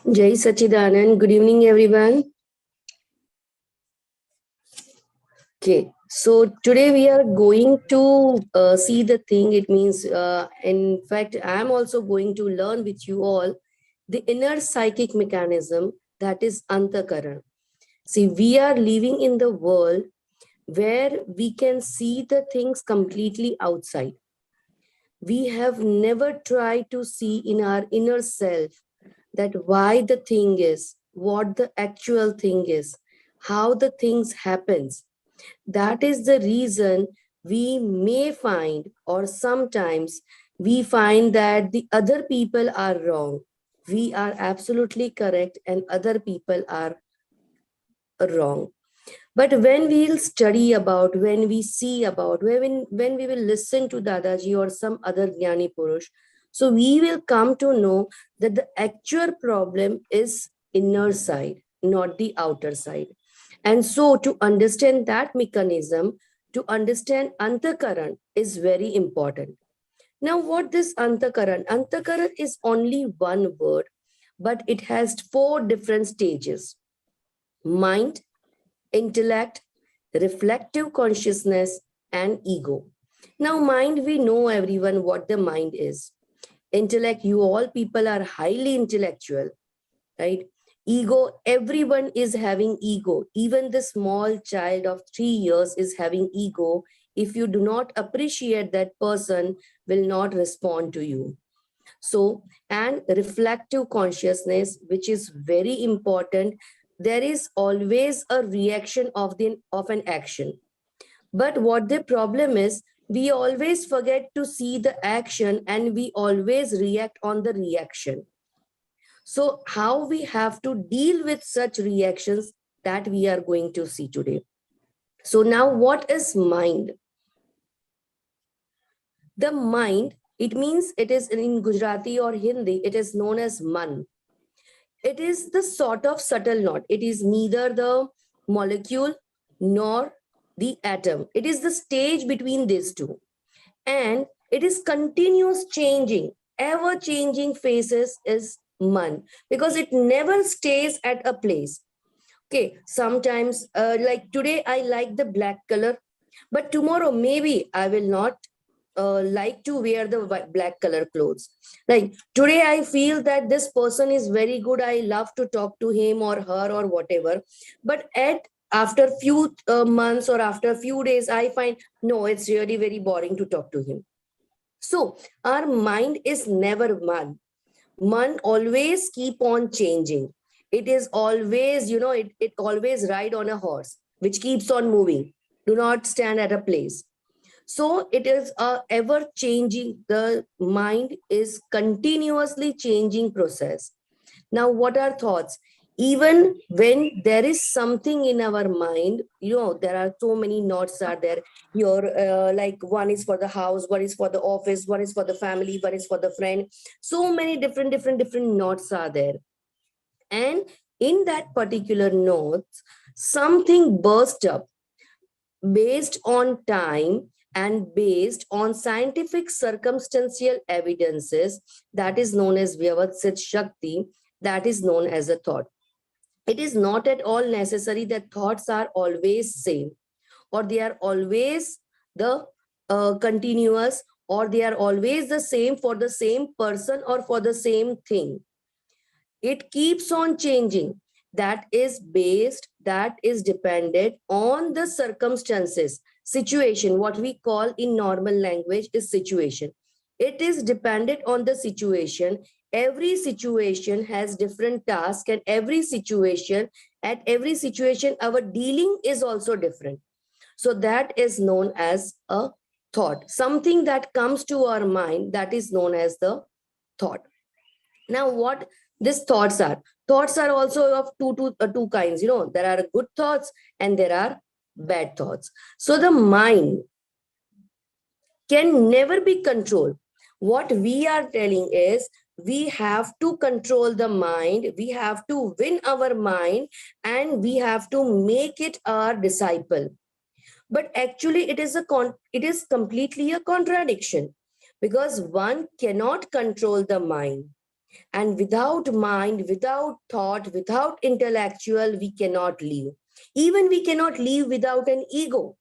Jai Sachidanand. Good evening, everyone. Okay, so today we are going to see the thing. It means, in fact, I am also going to learn with you all the inner psychic mechanism that is Antakaran. See, we are living in the world where we can see the things completely outside. We have never tried to see in our inner self that why the thing is, what the actual thing is, how the things happens. That is the reason we may find, or sometimes we find that the other people are wrong. We are absolutely correct, and other people are wrong. But when we'll study about, when we see about, when we will listen to Dadaji or some other Jnani Purush, so we will come to know that the actual problem is inner side, not the outer side. And so to understand that mechanism, to understand Antakaran is very important. Now, what this Antakaran? Antakaran is only one word, but it has four different stages: mind, intellect, reflective consciousness, and ego. Now, mind, we know everyone what the mind is. Intellect, you all people are highly intellectual, right? Ego, everyone is having ego. Even the small child of 3 years is having ego. If you do not appreciate that person, will not respond to you. So, and reflective consciousness, which is very important. There is always a reaction of an action. But what the problem is, we always forget to see the action and we always react on the reaction. So, how we have to deal with such reactions, that we are going to see today. So, now what is mind? The mind, it means, it is in Gujarati or Hindi, it is known as man. It is the sort of subtle knot. It is neither the molecule nor the atom. It is the stage between these two. And it is continuous changing, ever changing phases is man, because it never stays at a place. Okay, sometimes, like today, I like the black color, but tomorrow, maybe I will not like to wear the black color clothes. Like today, I feel that this person is very good. I love to talk to him or her or whatever. But at after few months or after few days, I find no, it's really very boring to talk to him. So our mind is never one. Man always keep on changing. It is always, it always ride on a horse, which keeps on moving. Do not stand at a place. So it is a ever changing, the mind is continuously changing process. Now, what are thoughts? Even when there is something in our mind, there are so many knots are there. Your like one is for the house, one is for the office, one is for the family, one is for the friend. So many different knots are there. And in that particular notes, something burst up based on time and based on scientific circumstantial evidences, that is known as Vyavastsit Shakti, that is known as a thought. It is not at all necessary that thoughts are always same, or they are always the continuous, or they are always the same for the same person or for the same thing. It keeps on changing. That is dependent on the circumstances. Situation, what we call in normal language is situation. It is dependent on the situation. Every situation has different tasks, and at every situation our dealing is also different. So that is known as a thought. Something that comes to our mind, that is known as the thought. Now, what these thoughts are? Thoughts are also of two kinds. There are good thoughts and there are bad thoughts. So the mind can never be controlled. What we are telling is we have to control the mind, we have to win our mind, and we have to make it our disciple. But actually, it is completely a contradiction, because one cannot control the mind. And without mind, without thought, without intellectual, we cannot live. Even we cannot live without an ego.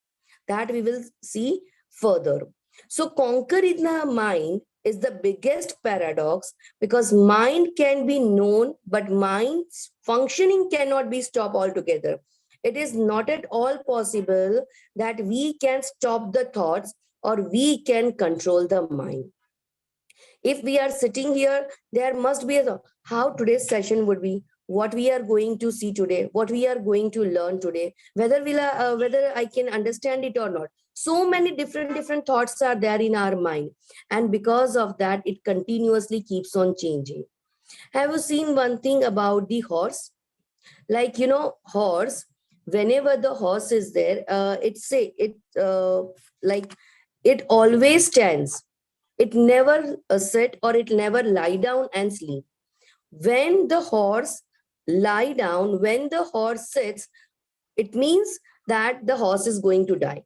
That we will see further. So, conquer in the mind is the biggest paradox, because mind can be known, but mind's functioning cannot be stopped altogether. It is not at all possible that we can stop the thoughts or we can control the mind. If we are sitting here, there must be a how today's session would be, what we are going to see today, what we are going to learn today, whether I can understand it or not. So many different thoughts are there in our mind, and because of that, it continuously keeps on changing. Have you seen one thing about the horse? Like, horse, whenever the horse is there, like, it always stands. It never sit, or it never lie down and sleep. When the horse lie down, when the horse sits, it means that the horse is going to die.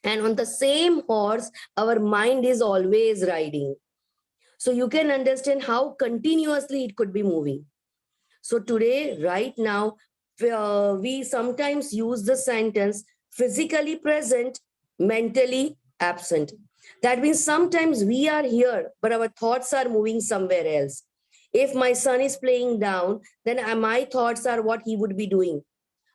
And on the same horse, our mind is always riding. So you can understand how continuously it could be moving. So today, right now, we sometimes use the sentence physically present, mentally absent. That means sometimes we are here, but our thoughts are moving somewhere else. If my son is playing down, then my thoughts are what he would be doing,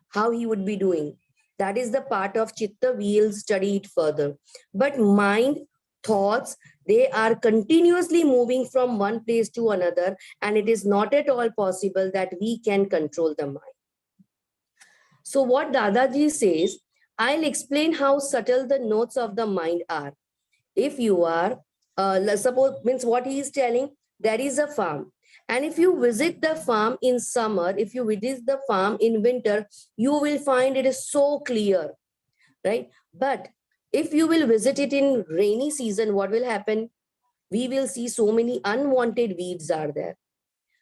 how he would be doing. That is the part of chitta. We'll study it further. But mind, thoughts, they are continuously moving from one place to another, and it is not at all possible that we can control the mind. So, what Dadaji says, I'll explain how subtle the notes of the mind are. If you are, suppose, means what he is telling, there is a farm. And if you visit the farm in summer, if you visit the farm in winter, you will find it is so clear, right? But if you will visit it in rainy season, what will happen? We will see so many unwanted weeds are there,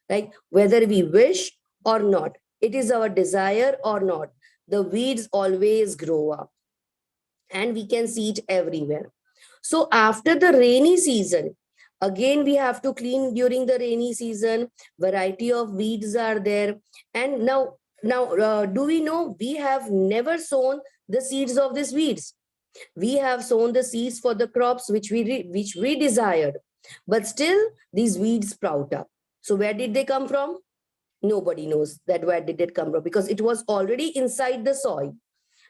right? Whether we wish or not, it is our desire or not, the weeds always grow up, and we can see it everywhere. So after the rainy season, again we have to clean during the rainy season. Variety of weeds are there, and now do we know we have never sown the seeds of these weeds? We have sown the seeds for the crops which we desired, but still these weeds sprout up. So where did they come from? Nobody knows that where did it come from, because it was already inside the soil.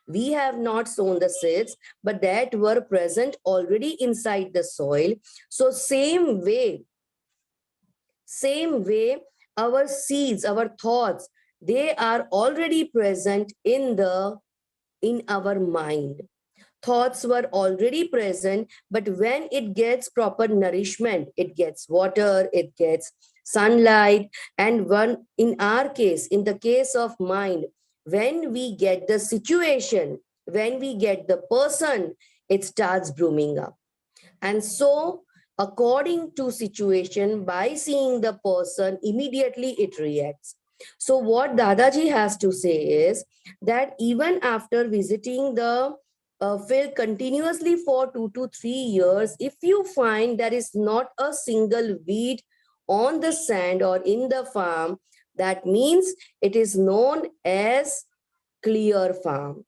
We have not sown the seeds, but that were present already inside the soil. So same way, our seeds, our thoughts, they are already present in our mind. Thoughts were already present, but when it gets proper nourishment, it gets water, it gets sunlight. And one, in our case, in the case of mind, when we get the situation, when we get the person, it starts blooming up. And so, according to situation, by seeing the person, immediately it reacts. So what Dadaji has to say is that even after visiting the field continuously for 2 to 3 years, if you find there is not a single weed on the sand or in the farm, that means it is known as clear farm.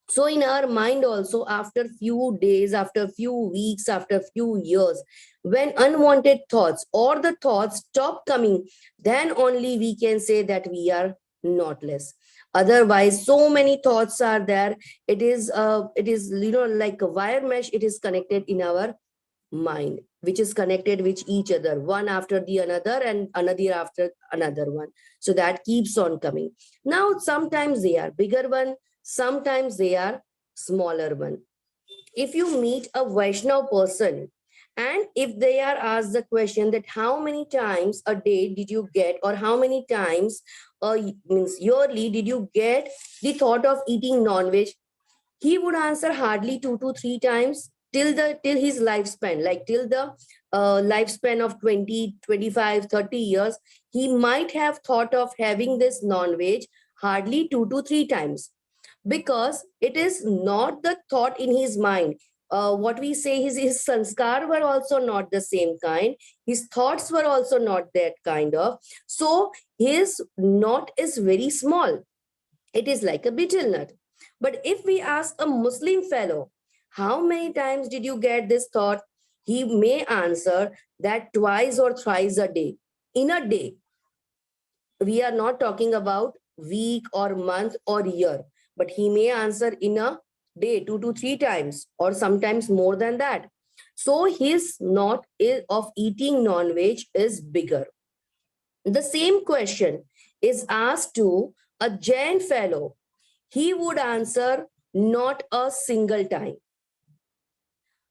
So in our mind also, after few days, after few weeks, after few years, when unwanted thoughts or the thoughts stop coming, then only we can say that we are not less. Otherwise, so many thoughts are there. It is like a wire mesh. It is connected in our mind, which is connected with each other, one after the another and another after another one. So that keeps on coming. Now sometimes they are bigger one, sometimes they are smaller one. If you meet a Vaishnav person, and if they are asked the question that how many times a day did you get, or how many times means yearly did you get the thought of eating non-veg, he would answer hardly 2 to 3 times till his lifespan, like till the lifespan of 20, 25, 30 years. He might have thought of having this non-veg hardly 2 to 3 times, because it is not the thought in his mind. what we say, his sanskar were also not the same kind. His thoughts were also not that kind of. So his knot is very small. It is like a betel nut. But if we ask a Muslim fellow, how many times did you get this thought? He may answer that twice or thrice a day. In a day, we are not talking about week or month or year, but he may answer in a day 2 to 3 times or sometimes more than that. So his knot of eating non-veg is bigger. The same question is asked to a Jain fellow. He would answer not a single time,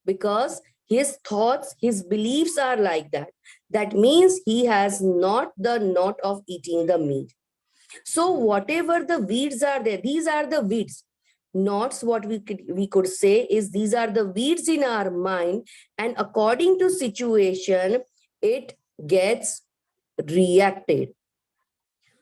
because his thoughts, his beliefs are like that. That means he has not the knot of eating the meat. So whatever the weeds are there, these are the weeds. Knots, what we could say is these are the weeds in our mind, and according to situation, it gets reacted.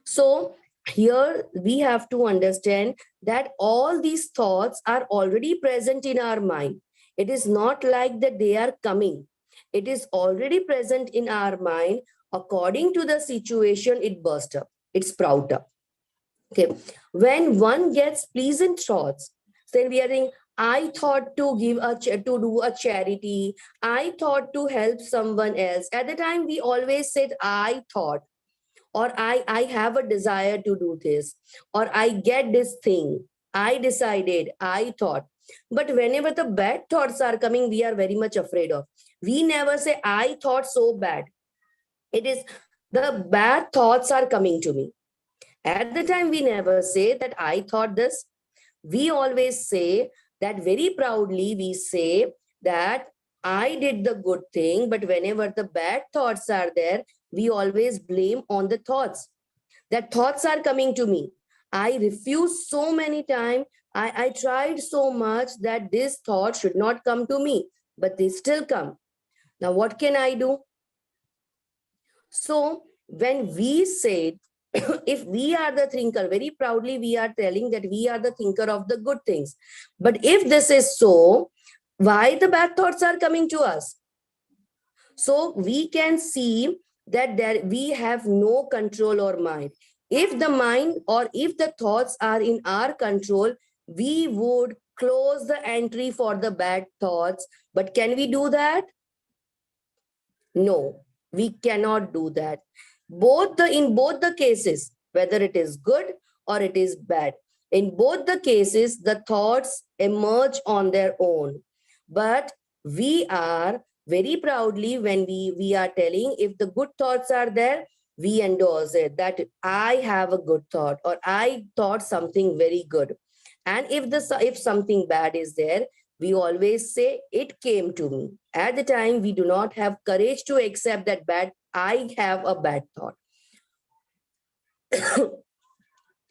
So here we have to understand that all these thoughts are already present in our mind. It is not like that they are coming. It is already present in our mind. According to the situation, it bursts up, it sprouts up. Okay. When one gets pleasant thoughts, then we are saying, I thought to give to do a charity. I thought to help someone else. At the time, we always said, I thought, or I have a desire to do this, or I get this thing. I decided, I thought. But whenever the bad thoughts are coming, we are very much afraid of. We never say, I thought so bad. It is the bad thoughts are coming to me. At the time, we never say that I thought this. We always say that very proudly, we say that I did the good thing, but whenever the bad thoughts are there, we always blame on the thoughts. That thoughts are coming to me. I refused so many times. I tried so much that this thought should not come to me, but they still come. Now, what can I do? So, when we say, if we are the thinker, very proudly we are telling that we are the thinker of the good things. But if this is so, why the bad thoughts are coming to us? So we can see that we have no control or mind. If the mind or if the thoughts are in our control, we would close the entry for the bad thoughts. But can we do that? No, we cannot do that. In both the cases, whether it is good or it is bad, in both the cases, the thoughts emerge on their own. But we are very proudly, when we are telling, if the good thoughts are there, we endorse it, that I have a good thought, or I thought something very good. And if something bad is there, we always say it came to me. At the time, we do not have courage to accept that I have a bad thought.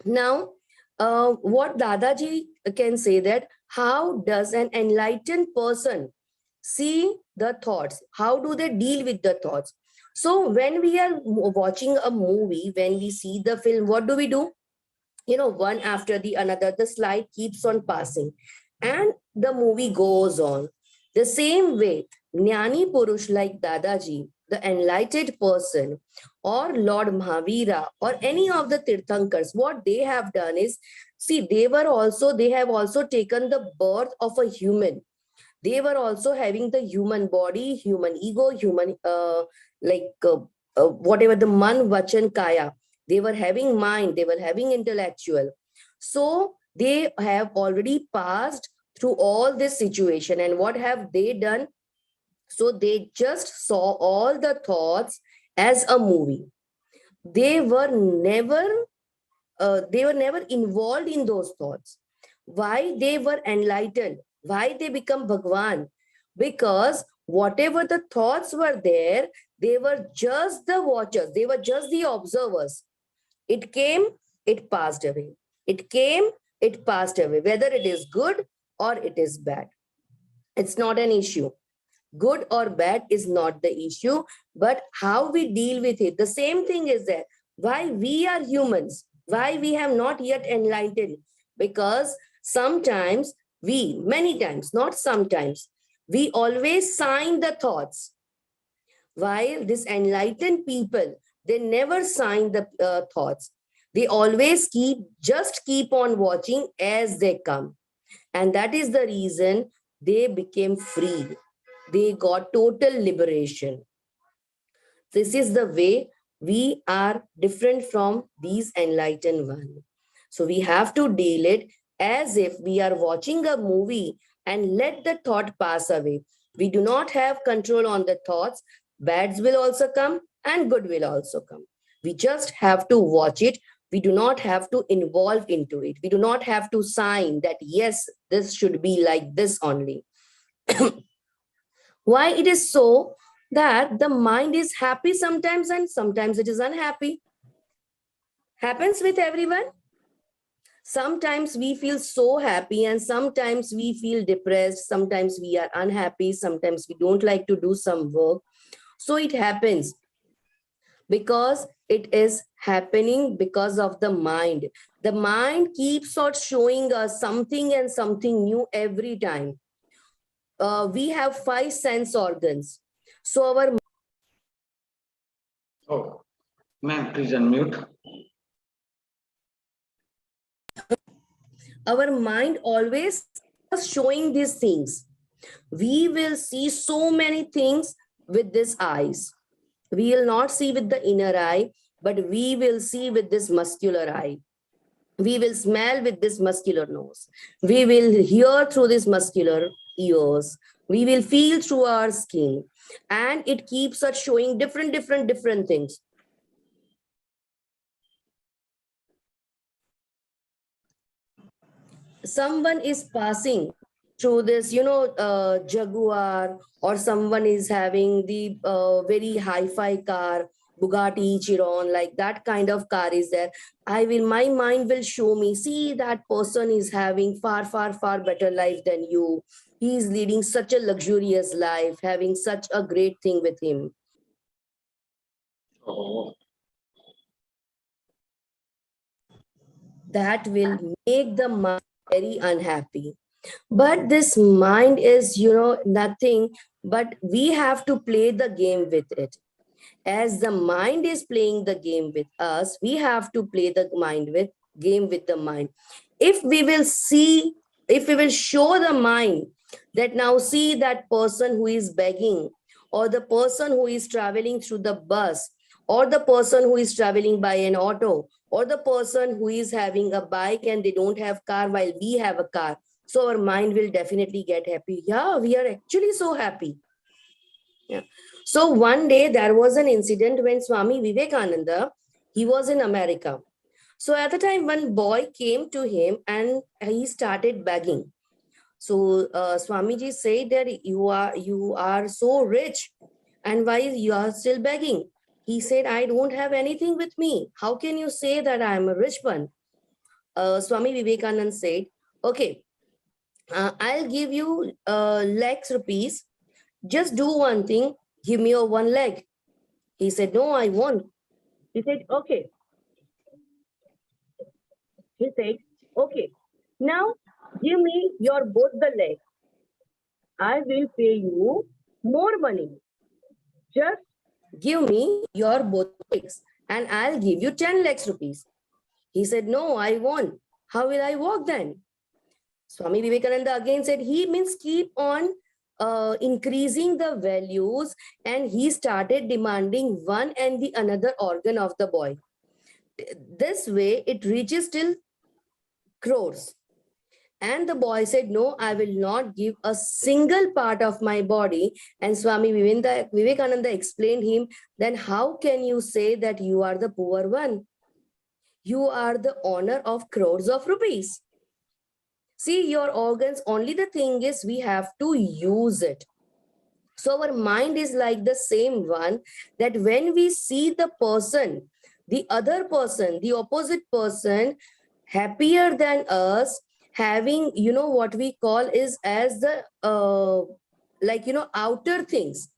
Now, what Dadaji can say that, how does an enlightened person see the thoughts? How do they deal with the thoughts? So when we are watching a movie, when we see the film, what do? One after the another, the slide keeps on passing and the movie goes on. The same way, Jnani Purush like Dadaji, the enlightened person, or Lord Mahavira, or any of the Tirthankars, what they have done is, see, they have also taken the birth of a human. They were also having the human body, human ego, human, whatever the man, vachan, kaya. They were having mind, they were having intellectual. So they have already passed through all this situation. And what have they done? So they just saw all the thoughts as a movie. They were never involved in those thoughts. Why they were enlightened? Why they become Bhagwan? Because whatever the thoughts were there, they were just the watchers. They were just the observers. It came, it passed away. It came, it passed away. Whether it is good or it is bad, it's not an issue. Good or bad is not the issue, but how we deal with it. The same thing is there. Why we are humans? Why we have not yet enlightened? Because sometimes many times, not sometimes, We always sign the thoughts. While this enlightened people, they never sign the thoughts. They always just keep on watching as they come. And that is the reason they became free. They got total liberation. This is the way we are different from these enlightened ones. So we have to deal it as if we are watching a movie and let the thought pass away. We do not have control on the thoughts. Bads will also come and good will also come. We just have to watch it. We do not have to involve into it. We do not have to sign that, yes, this should be like this only. Why it is so? That the mind is happy sometimes and sometimes it is unhappy. Happens with everyone. Sometimes we feel so happy and sometimes we feel depressed. Sometimes we are unhappy. Sometimes we don't like to do some work. So it happens because it is happening because of the mind. The mind keeps on showing us something and something new every time. We have 5 sense organs. So Oh, ma'am, please unmute. Our mind always showing these things. We will see so many things with these eyes. We will not see with the inner eye, but we will see with this muscular eye. We will smell with this muscular nose. We will hear through this muscular ears. We will feel through our skin. And it keeps us showing different things. Someone is passing through this, Jaguar, or someone is having the very hi-fi car, Bugatti Chiron, like that kind of car is there. My mind will show me, see, that person is having far better life than you. He is leading such a luxurious life, having such a great thing with him. Oh. That will make the mind very unhappy. But this mind is, nothing, but we have to play the game with it. As the mind is playing the game with us, we have to play the game with the mind. If we will see, if we will show the mind that now see that person who is begging, or the person who is traveling through the bus, or the person who is traveling by an auto, or the person who is having a bike and they don't have car while we have a car, so our mind will definitely get happy. Yeah, we are actually so happy. Yeah. So one day there was an incident when Swami Vivekananda, he was in America. So at the time, one boy came to him and he started begging. So Swamiji said that you are so rich, and why you are still begging? He said, I don't have anything with me. How can you say that I am a rich one? Swami Vivekananda said, okay, I'll give you lakhs rupees. Just do one thing, give me your one leg. He said, no, I won't. He said, okay. He said, okay, now give me your both the legs. I will pay you more money. Just give me your both legs and I'll give you 10 lakhs rupees. He said, no, I won't. How will I walk then? Swami Vivekananda again said, he means keep on increasing the values, and he started demanding one and the another organ of the boy. This way it reaches till crores. And the boy said, no, I will not give a single part of my body. And Swami Vivekananda explained him, then how can you say that you are the poor one? You are the owner of crores of rupees. See, your organs, only the thing is we have to use it. So our mind is like the same one, that when we see the person, the other person, the opposite person, happier than us, having, what we call is as the, outer things.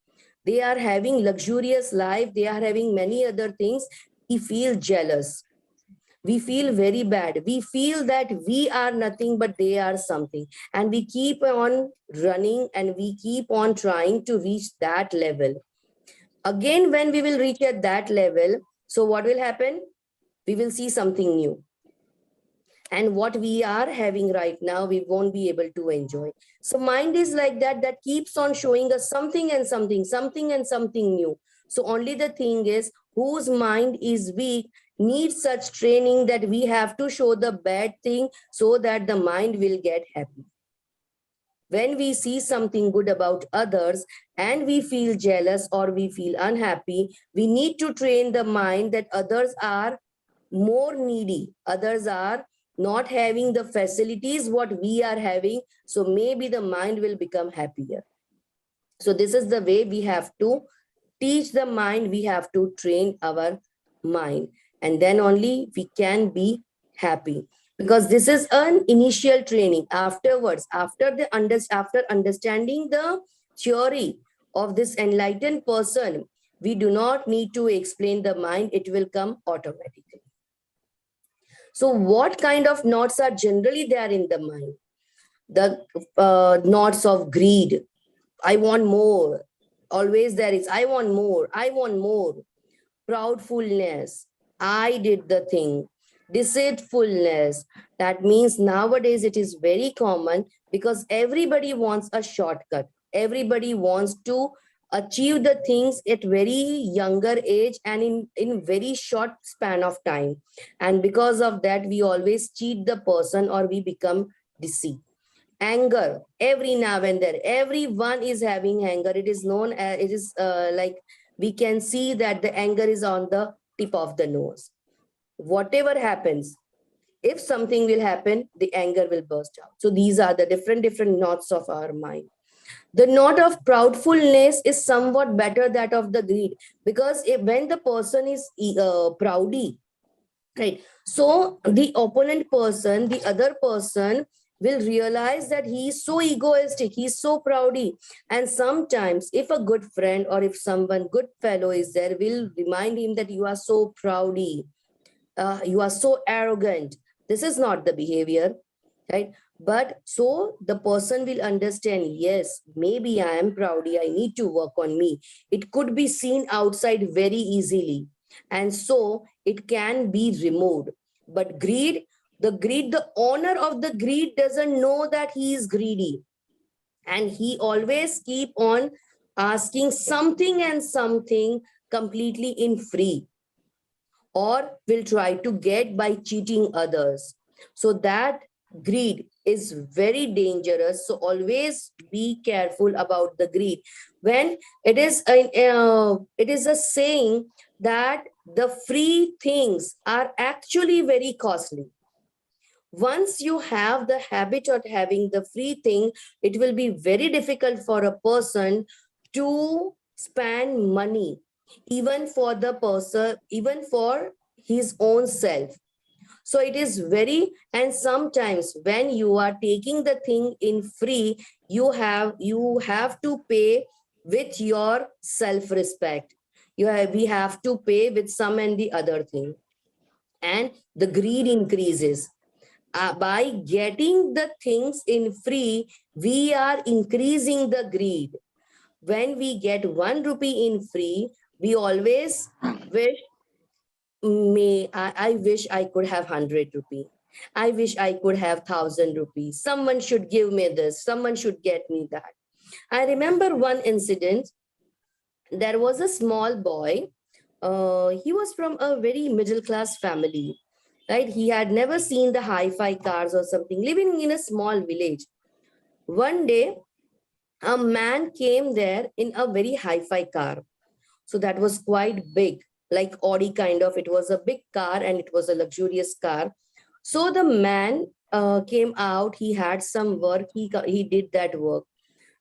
They are having luxurious life. They are having many other things. We feel jealous. we feel very bad. We feel that we are nothing, but they are something. And we keep on running and we keep on trying to reach that level. Again, when we will reach at that level, so what will happen? We will see something new. And what we are having right now, we won't be able to enjoy. So mind is like that, that keeps on showing us something and something, something and something new. So only the thing is, whose mind is weak needs such training that we have to show the bad thing so that the mind will get happy. When we see something good about others and we feel jealous or we feel unhappy, we need to train the mind that others are more needy, others are not having the facilities what we are having, so maybe the mind will become happier. So this is the way we have to teach the mind, we have to train our mind, and then only we can be happy. Because this is an initial training. Afterwards, after understanding the theory of this enlightened person, we do not need to explain the mind, it will come automatically. So what kind of knots are generally there in the mind? The knots of greed. I want more. Always there is, I want more. I want more. Proudfulness. I did the thing. Deceitfulness. That means nowadays it is very common because everybody wants a shortcut. Everybody wants to achieve the things at very younger age and in very short span of time. And because of that, we always cheat the person or we become deceived. Anger, every now and then, everyone is having anger. It is known as, it is like we can see that the anger is on the tip of the nose. Whatever happens, if something will happen, the anger will burst out. So these are the different knots of our mind. The knot of proudfulness is somewhat better that of the greed, because when the person is proudy, right, so the opponent person, the other person will realize that he is so egoistic, he's so proudy. And sometimes if a good friend or if someone good fellow is there, will remind him that you are so proudy, you are so arrogant. This is not the behavior, right? But so the person will understand, yes, maybe I am proudy, I need to work on me. It could be seen outside very easily, and so it can be removed. But greed, the owner of the greed doesn't know that he is greedy, and he always keep on asking something and something completely in free, or will try to get by cheating others. So that greed is very dangerous. So always be careful about the greed. When it is a saying that the free things are actually very costly. Once you have the habit of having the free thing, it will be very difficult for a person to spend money, even for the person, even for his own self. So it is very, and sometimes when you are taking the thing in free, you have to pay with your self-respect. We have to pay with some and the other thing, and the greed increases. By getting the things in free, we are increasing the greed. When we get 1 rupee in free, we always wish, I wish I could have 100 rupee. I wish I could have 1,000 rupees. Someone should give me this. Someone should get me that. I remember one incident. There was a small boy. He was from a very middle class family, right? He had never seen the hi-fi cars or something, living in a small village. One day, a man came there in a very hi-fi car. So that was quite big, like Audi kind of. It was a big car and it was a luxurious car. So the man came out. He had some work. He did that work.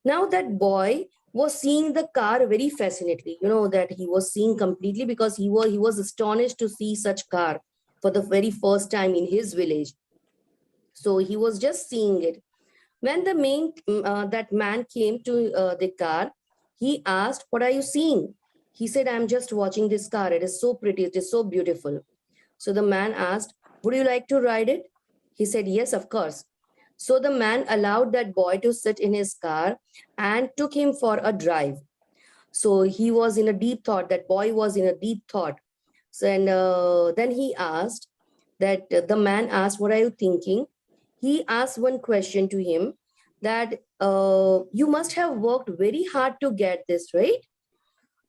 Now that boy was seeing the car very fascinately. You know that he was seeing completely, because he was astonished to see such car for the very first time in his village. So he was just seeing it. When that man came to the car, he asked, "What are you seeing?" He said, "I'm just watching this car. It is so pretty. It is so beautiful." So the man asked, Would you like to ride it? He said, yes, of course. So the man allowed that boy to sit in his car and took him for a drive. So he was in a deep thought. That boy was in a deep thought. So, and then he asked that the man asked, what are you thinking? He asked one question to him that you must have worked very hard to get this, right?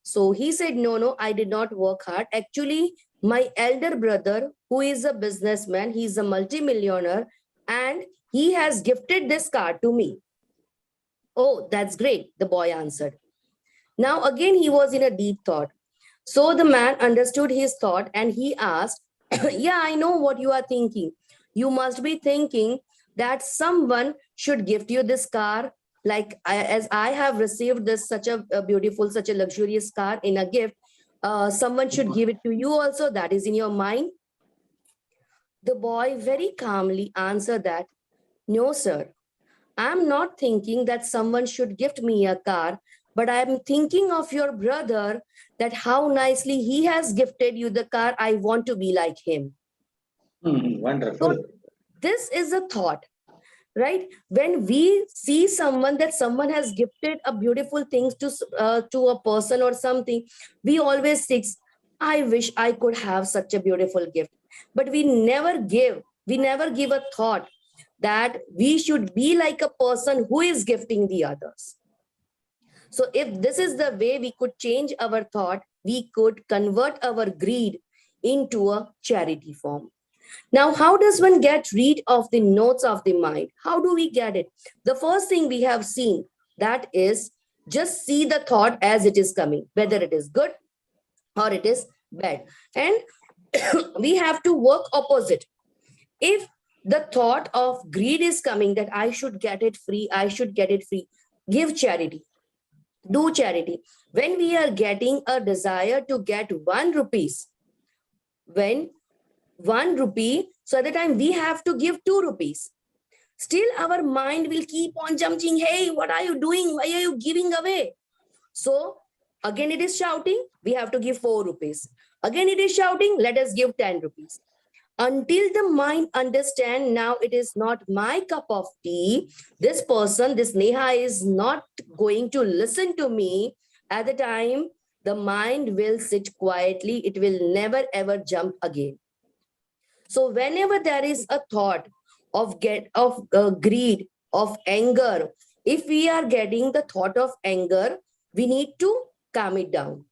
So he said, no, I did not work hard. Actually, my elder brother, who is a businessman, he's a multimillionaire, and he has gifted this car to me. Oh, that's great, the boy answered. Now again, he was in a deep thought. So the man understood his thought and he asked, yeah, I know what you are thinking. You must be thinking that someone should gift you this car, like as I have received this such a beautiful, such a luxurious car in a gift. Someone should give it to you also. That is in your mind. The boy very calmly answered that, no, sir. I'm not thinking that someone should gift me a car, but I'm thinking of your brother, that how nicely he has gifted you the car. I want to be like him. Wonderful. So this is a thought, right? When we see someone, that someone has gifted a beautiful things to a person or something, we always think, I wish I could have such a beautiful gift. But we never give a thought that we should be like a person who is gifting the others. So if this is the way we could change our thought, we could convert our greed into a charity form. Now, how does one get rid of the notes of the mind? How do we get it? The first thing we have seen, that is, just see the thought as it is coming, whether it is good or it is bad. And we have to work opposite. If the thought of greed is coming, that I should get it free, give charity, do charity. When we are getting a desire to get 1 rupees, when 1 rupee, so at the time we have to give 2 rupees. Still our mind will keep on jumping, hey, what are you doing? Why are you giving away? So again it is shouting, we have to give 4 rupees. Again it is shouting, let us give 10 rupees. Until the mind understand, now it is not my cup of tea. This person, this Neha, is not going to listen to me. At the time, the mind will sit quietly. It will never ever jump again. So whenever there is a thought of greed, of anger, if we are getting the thought of anger, we need to calm it down.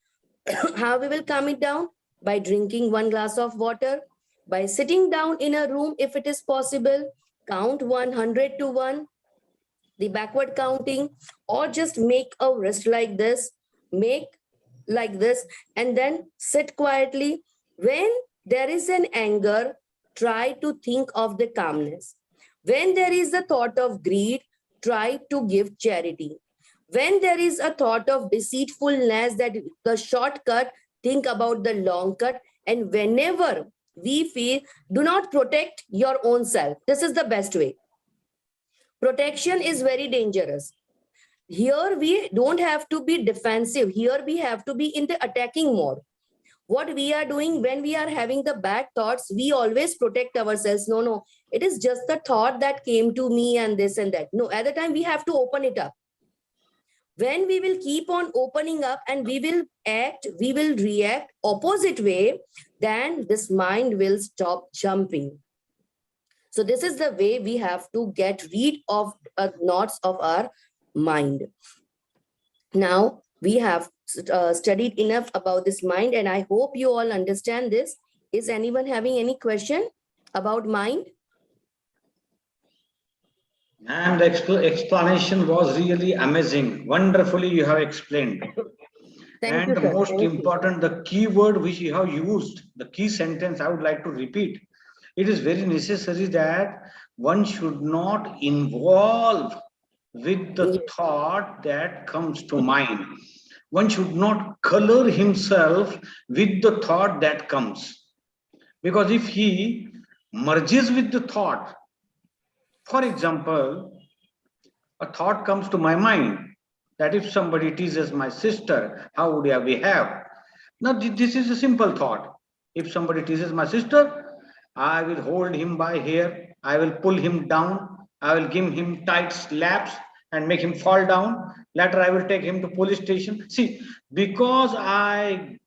How we will calm it down? By drinking 1 glass of water, by sitting down in a room if it is possible, count 100 to 1, the backward counting, or just make a wrist like this, make like this, and then sit quietly. When there is an anger, try to think of the calmness. When there is a thought of greed, try to give charity. When there is a thought of deceitfulness, that the shortcut, think about the long cut. And whenever we feel, do not protect your own self. This is the best way. Protection is very dangerous. Here we don't have to be defensive. Here we have to be in the attacking mode. What we are doing when we are having the bad thoughts, we always protect ourselves. No, it is just the thought that came to me and this and that. No, at the time we have to open it up. When we will keep on opening up and we will react opposite way, then this mind will stop jumping. So this is the way we have to get rid of knots of our mind. Now we have studied enough about this mind, and I hope you all understand this. Is anyone having any question about mind? And the explanation was really amazing. Wonderfully, you have explained. Thank And you, the sir. most Thank you. important, the key word which you have used, the key sentence I would like to repeat. It is very necessary that one should not involve with the Yes. thought that comes to mind. One should not color himself with the thought that comes. Because if he merges with the thought, for example, a thought comes to my mind that if somebody teases my sister, how would I behave? Now, this is a simple thought. If somebody teases my sister, I will hold him by here. I will pull him down. I will give him tight slaps and make him fall down. Later, I will take him to police station. See, because I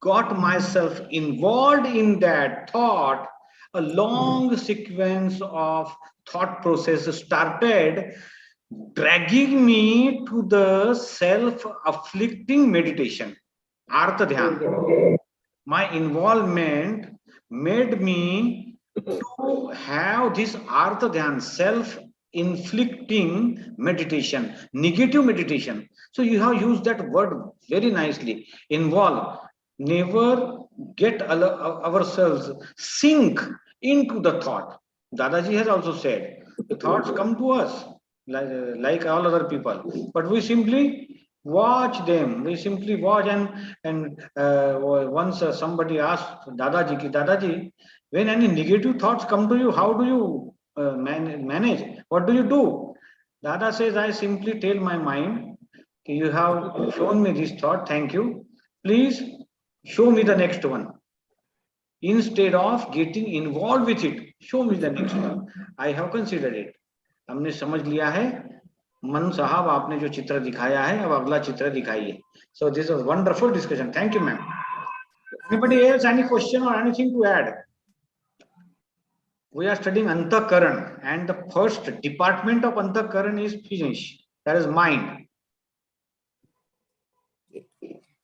got myself involved in that thought, a long sequence of thought process started dragging me to the self-afflicting meditation, Artha Dhyan. My involvement made me to have this Artha Dhyan, self-inflicting meditation, negative meditation. So you have used that word very nicely. Involve. Never get ourselves sink into the thought. Dadaji has also said, the thoughts come to us like all other people, but we simply watch them. We simply watch, and once somebody asked Dadaji, ki, Dadaji, when any negative thoughts come to you, how do you manage? What do you do? Dada says, I simply tell my mind, you have shown me this thought, thank you. Please show me the next one. Instead of getting involved with it, show me the next one. I have considered it. हमने समझ लिया है. मन साहब आपने जो चित्र दिखाया है, अब अगला चित्र दिखाइए. So this was wonderful discussion. Thank you, ma'am. Anybody else, any question or anything to add? We are studying Antahkaran, and the first department of Antahkaran is finished. That is mind.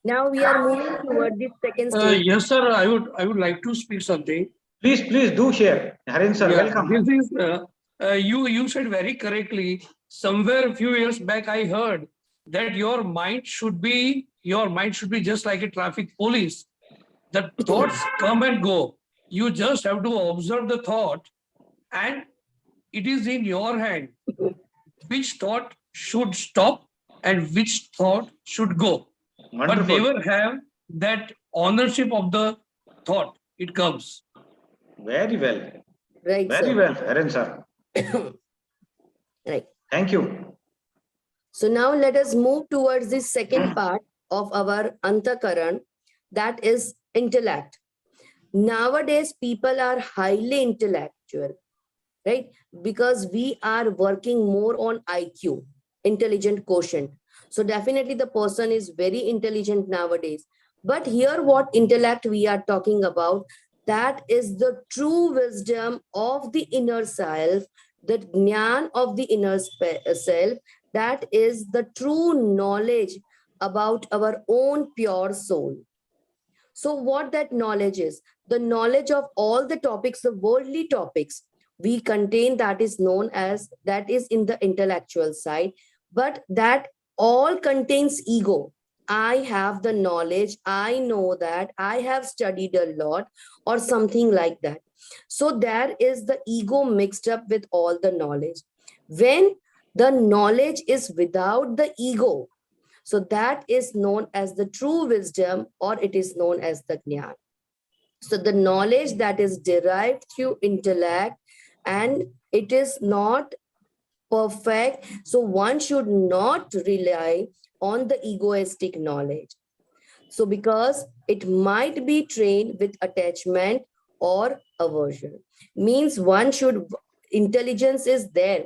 Now we are moving toward the second stage. Yes, sir. I would like to speak something. Please do share. Harin sir, Yeah, welcome. this is you said very correctly. Somewhere a few years back, I heard that your mind should be just like a traffic police. The thoughts come and go. You just have to observe the thought, and it is in your hand which thought should stop and which thought should go. Wonderful. But never have that ownership of the thought. It comes. Very well. Right, Very sir. well, Harin sir. Right. Thank you. So now let us move towards the second part of our Antahkaran, that is intellect. Nowadays, people are highly intellectual, right? Because we are working more on IQ, intelligent quotient. So definitely the person is very intelligent nowadays. But here what intellect we are talking about, that is the true wisdom of the inner self, the jnana of the inner self, that is the true knowledge about our own pure soul. So what that knowledge is, the knowledge of all the topics, the worldly topics we contain, that is known as, that is in the intellectual side, but that all contains ego. I have the knowledge, I know that, I have studied a lot, or something like that. So there is the ego mixed up with all the knowledge. When the knowledge is without the ego, so that is known as the true wisdom, or it is known as the jnana. So the knowledge that is derived through intellect, and it is not perfect. So one should not rely on the egoistic knowledge. So because it might be trained with attachment or aversion. Means one should, intelligence is there,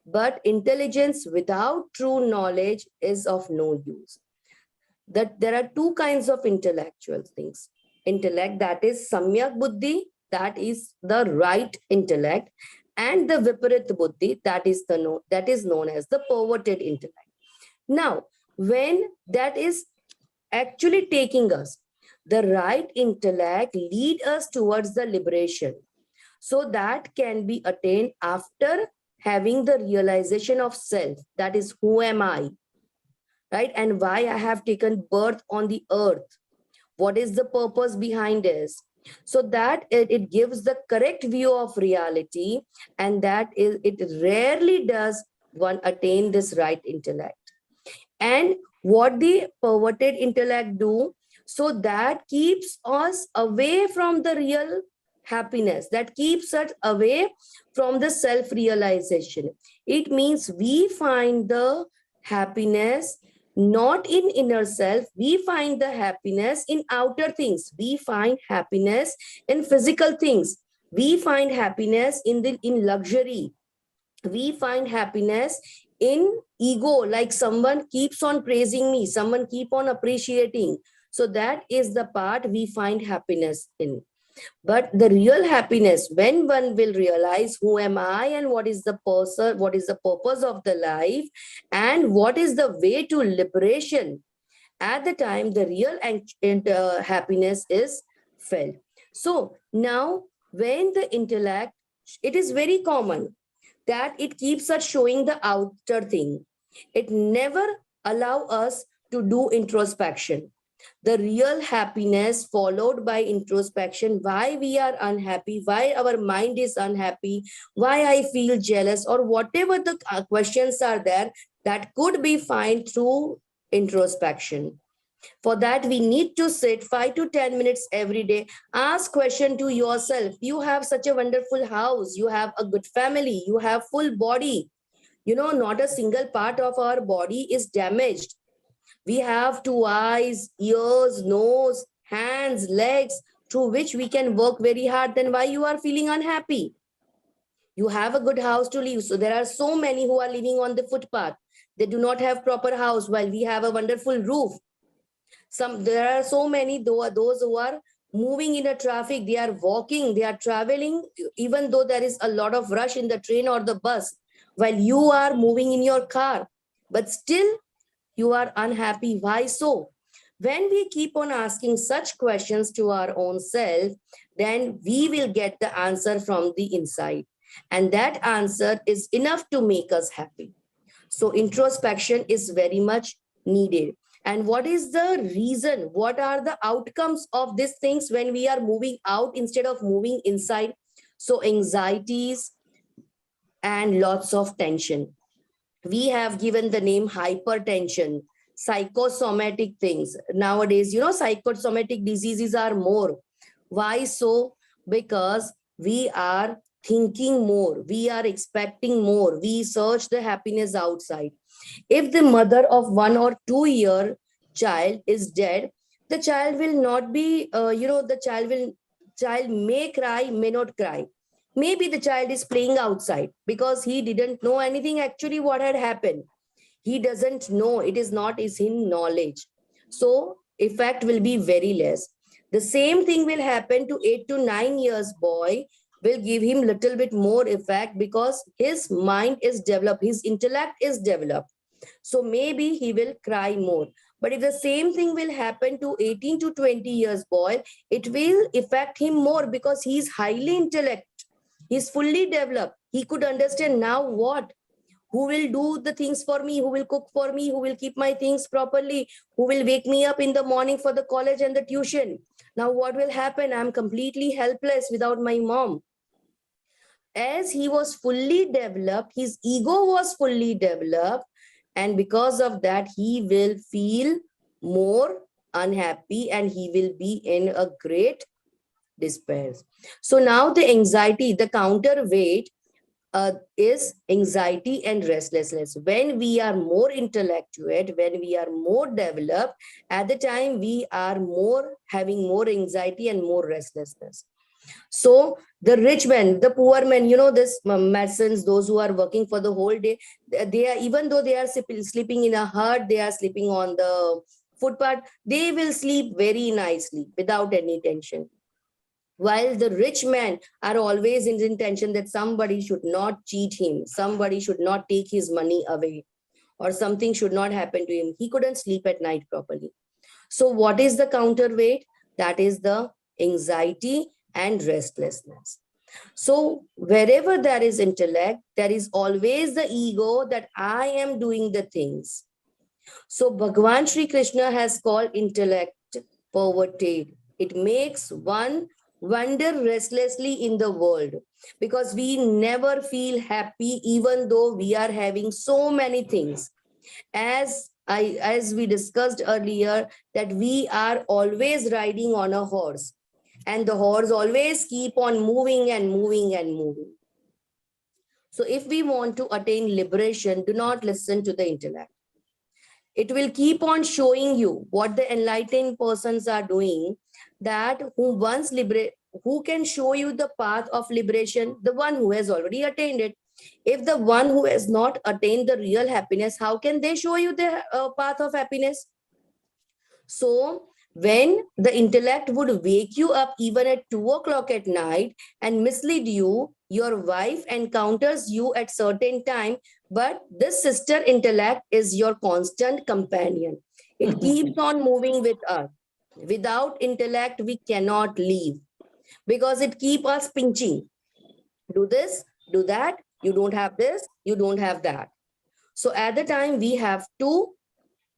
but intelligence without true knowledge is of no use. That there are two kinds of intellectual things. Intellect, that is samyak buddhi, that is the right intellect, and the viparit buddhi, that is known as the perverted intellect. Now, when that is actually taking us, the right intellect lead us towards the liberation. So that can be attained after having the realization of self, that is, who am I, right? And why I have taken birth on the earth. What is the purpose behind this? So that it gives the correct view of reality, and that is, it rarely does one attain this right intellect. And what the perverted intellect do, so that keeps us away from the real happiness, that keeps us away from the self-realization. It means we find the happiness not in inner self, we find the happiness in outer things, we find happiness in physical things, We find happiness in luxury. We find happiness in ego, like someone keeps on praising me, someone keep on appreciating. So that is the part we find happiness in. But the real happiness, when one will realize who am I and what is the person, what is the purpose of the life, and what is the way to liberation, at the time the real happiness is felt. So now, when the intellect, it is very common that it keeps us showing the outer thing. It never allow us to do introspection. The real happiness followed by introspection, why we are unhappy, why our mind is unhappy, why I feel jealous, or whatever the questions are there, that could be found through introspection. For that, we need to sit 5 to 10 minutes every day. Ask question to yourself. You have such a wonderful house. You have a good family. You have full body. You know, not a single part of our body is damaged. We have two eyes, ears, nose, hands, legs, through which we can work very hard. Then why you are feeling unhappy? You have a good house to live. So there are so many who are living on the footpath. They do not have proper house, while we have a wonderful roof. There are so many those who are moving in a traffic, they are walking, they are traveling, even though there is a lot of rush in the train or the bus, while you are moving in your car, but still you are unhappy. Why so? When we keep on asking such questions to our own self, then we will get the answer from the inside, and that answer is enough to make us happy. So introspection is very much needed. And what is the reason? What are the outcomes of these things when we are moving out instead of moving inside? So anxieties and lots of tension. We have given the name hypertension, psychosomatic things. Nowadays, you know, psychosomatic diseases are more. Why so? Because we are thinking more, we are expecting more, we search the happiness outside. If the mother of 1 or 2 year child is dead, the child will not be, child may cry, may not cry. Maybe the child is playing outside because he didn't know anything actually what had happened. He doesn't know, it is not is in knowledge. So effect will be very less. The same thing will happen to 8 to 9 years boy, will give him little bit more effect because his mind is developed, his intellect is developed. So maybe he will cry more. But if the same thing will happen to 18 to 20 years boy, it will affect him more because he is highly intellect. He is fully developed. He could understand now what, who will do the things for me, who will cook for me, who will keep my things properly, who will wake me up in the morning for the college and the tuition. Now what will happen? I'm completely helpless without my mom. As he was fully developed, his ego was fully developed, and because of that, he will feel more unhappy and he will be in a great despair. So now the anxiety, the counterweight is anxiety and restlessness. When we are more intellectual, when we are more developed, at the time we are more having more anxiety and more restlessness. So the rich men, the poor men, you know, this masons, those who are working for the whole day, they are, even though they are sleeping in a hut, they are sleeping on the footpath, they will sleep very nicely without any tension. While the rich men are always in intention that somebody should not cheat him, somebody should not take his money away, or something should not happen to him. He couldn't sleep at night properly. So what is the counterweight? That is the anxiety and restlessness. So wherever there is intellect, there is always the ego that I am doing the things. So Bhagavan Sri Krishna has called intellect perverted. It makes one wander restlessly in the world because we never feel happy even though we are having so many things. As we discussed earlier, that we are always riding on a horse and the horse always keep on moving and moving and moving. So if we want to attain liberation, do not listen to the intellect. It will keep on showing you what the enlightened persons are doing, that who who can show you the path of liberation? The one who has already attained it. If the one who has not attained the real happiness, how can they show you the path of happiness? So when the intellect would wake you up even at 2 o'clock at night and mislead you, your wife encounters you at certain time, but this sister intellect is your constant companion. It keeps on moving with us. Without intellect, we cannot leave because it keeps us pinching. Do this, do that. You don't have this, you don't have that. So at the time, we have to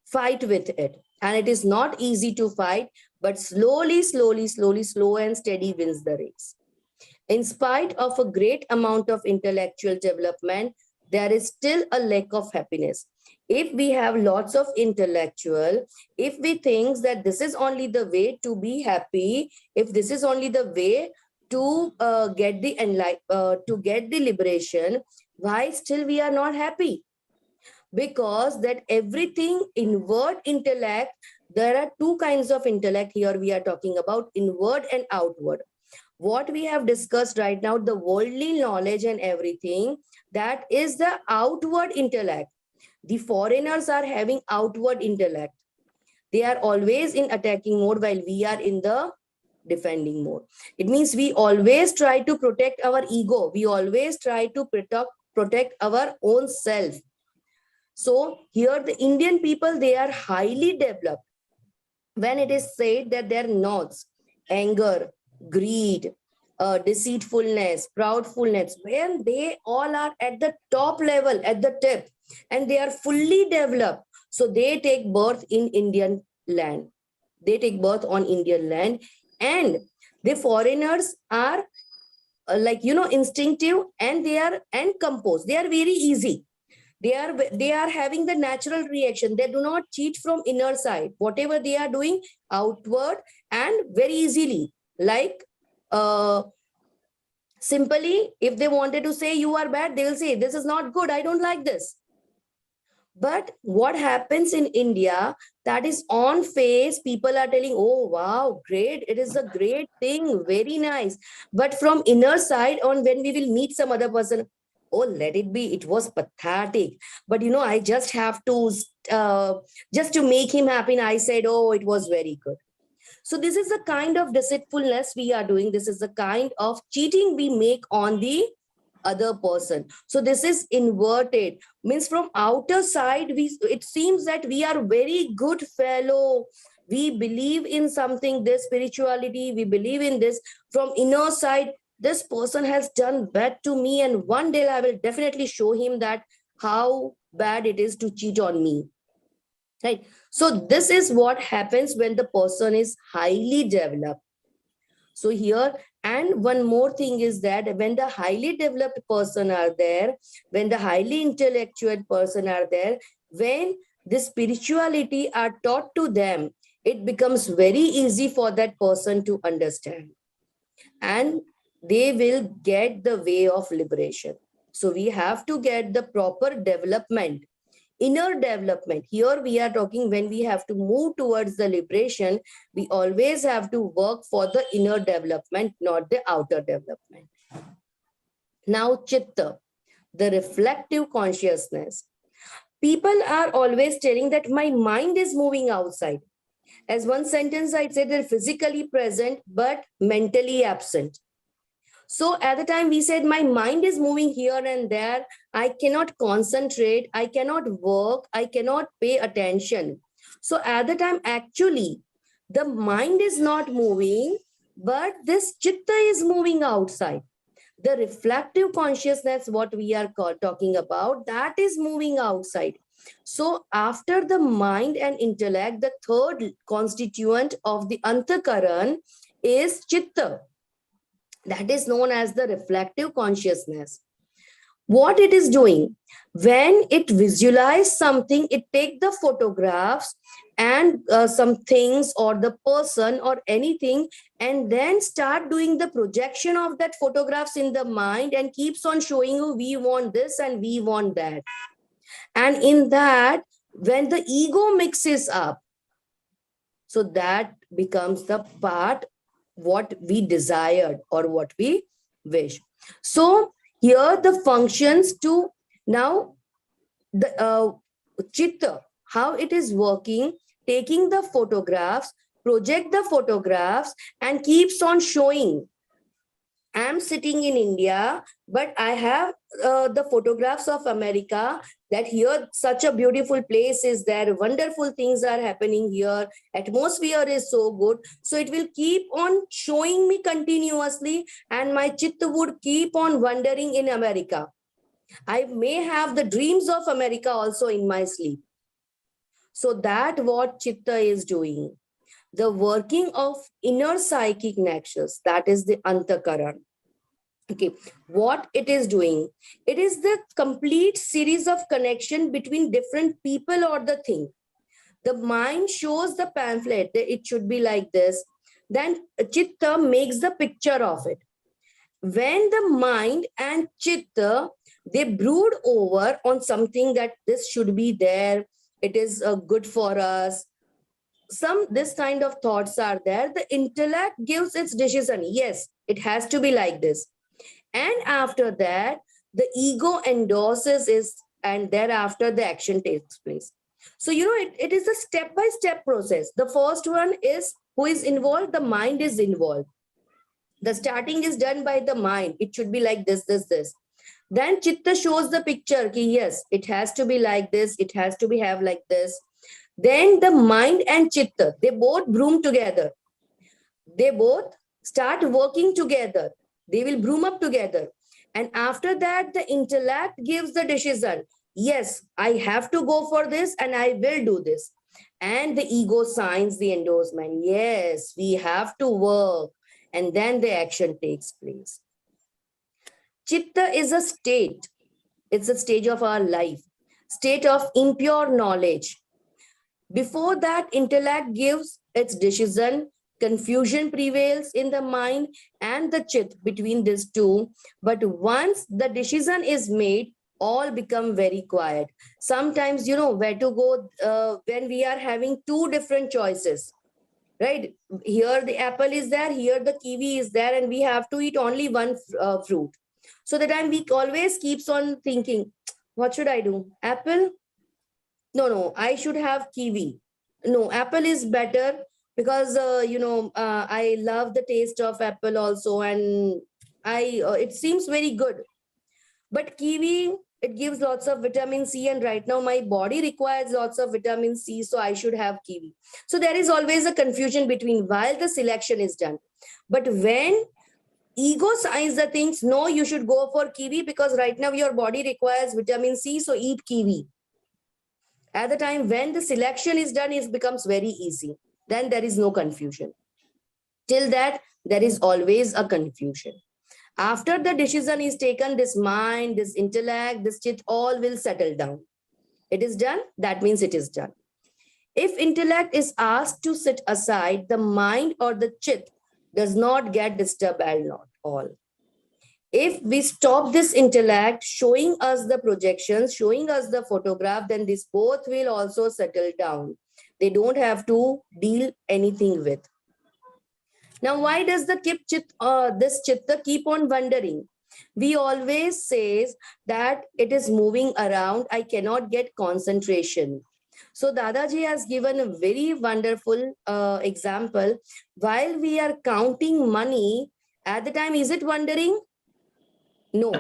fight with it. And it is not easy to fight, but slowly, slow and steady wins the race. In spite of a great amount of intellectual development, there is still a lack of happiness. If we have lots of intellectual, if we think that this is only the way to be happy, if this is only the way to get the liberation, why still we are not happy? Because that everything inward intellect, there are two kinds of intellect here we are talking about, inward and outward. What we have discussed right now, the worldly knowledge and everything, that is the outward intellect. The foreigners are having outward intellect. They are always in attacking mode while we are in the defending mode. It means we always try to protect our ego. We always try to protect our own self. So here the Indian people, they are highly developed. When it is said that their nodes, anger, greed, deceitfulness, proudfulness, when they all are at the top level, at the tip, and they are fully developed, so they take birth in Indian land. They take birth on Indian land, and the foreigners are instinctive, and they are and composed. They are very easy. They are having the natural reaction. They do not cheat from inner side. Whatever they are doing outward and very easily, like simply, if they wanted to say you are bad, they will say this is not good, I don't like this. But what happens in India, that is on face, people are telling, oh wow, great, it is a great thing, very nice. But from inner side, on when we will meet some other person, oh, let it be, it was pathetic. But I just have to, just to make him happy, and I said, oh, it was very good. So this is the kind of deceitfulness we are doing. This is the kind of cheating we make on the other person. So this is inverted. Means from outer side, it seems that we are very good fellow. We believe in something, this spirituality, we believe in this. From inner side, this person has done bad to me, and one day I will definitely show him that how bad it is to cheat on me. Right? So this is what happens when the person is highly developed. So here, and one more thing is that when the highly developed person are there, when the highly intellectual person are there, when the spirituality are taught to them, it becomes very easy for that person to understand. And they will get the way of liberation. So we have to get the proper development, inner development. Here we are talking when we have to move towards the liberation, we always have to work for the inner development, not the outer development. Now, chitta, the reflective consciousness. People are always telling that my mind is moving outside. As one sentence I said, they're physically present but mentally absent. So at the time we said my mind is moving here and there, I cannot concentrate, I cannot work, I cannot pay attention. So at the time actually the mind is not moving, but this chitta is moving outside. The reflective consciousness, what we are talking about, that is moving outside. So after the mind and intellect, the third constituent of the antahkaran is chitta. That is known as the reflective consciousness. What it is doing, when it visualizes something, it takes the photographs and some things or the person or anything, and then start doing the projection of that photographs in the mind and keeps on showing you, we want this and we want that. And in that, when the ego mixes up, so that becomes the part what we desired or what we wish. So here the functions to now the chitta, how it is working, taking the photographs, project the photographs, and keeps on showing. I'm sitting in India, but I have the photographs of America, that here such a beautiful place is there, wonderful things are happening here, atmosphere is so good. So it will keep on showing me continuously, and my chitta would keep on wandering in America. I may have the dreams of America also in my sleep. So that what chitta is doing. The working of inner psychic nexus, that is the antakaran. Okay, what it is doing, it is the complete series of connection between different people or the thing. The mind shows the pamphlet that it should be like this, then chitta makes the picture of it. When the mind and chitta, they brood over on something that this should be there, it is good for us, some this kind of thoughts are there, the intellect gives its decision, yes, it has to be like this. And after that, the ego endorses it, and thereafter the action takes place. So, it is a step-by-step process. The first one is who is involved? The mind is involved. The starting is done by the mind. It should be like this, this, this. Then chitta shows the picture. Ki, yes, it has to be like this. It has to be have like this. Then the mind and chitta, they both broom together. They both start working together. They will broom up together. And after that, the intellect gives the decision. Yes, I have to go for this and I will do this. And the ego signs the endorsement. Yes, we have to work. And then the action takes place. Chitta is a state. It's a stage of our life. State of impure knowledge. Before that, intellect gives its decision. Confusion prevails in the mind and the chit between these two. But once the decision is made, all become very quiet. Sometimes, where to go when we are having two different choices, right? Here the apple is there, here the kiwi is there, and we have to eat only one fruit. So the time we always keeps on thinking, what should I do? Apple? No, I should have kiwi. No, apple is better because I love the taste of apple also, and I it seems very good. But kiwi, it gives lots of vitamin C, and right now my body requires lots of vitamin C, so I should have kiwi. So there is always a confusion between while the selection is done. But when ego signs the things, no, you should go for kiwi because right now your body requires vitamin C, so eat kiwi. At the time when the selection is done, it becomes very easy. Then there is no confusion. Till that, there is always a confusion. After the decision is taken, this mind, this intellect, this chit, all will settle down. It is done, that means it is done. If intellect is asked to sit aside, the mind or the chit does not get disturbed at all. If we stop this intellect showing us the projections, showing us the photograph, then this both will also settle down. They don't have to deal anything with. Now, why does this chitta keep on wandering? We always say that it is moving around. I cannot get concentration. So Dadaji has given a very wonderful example. While we are counting money, at the time, is it wandering? No.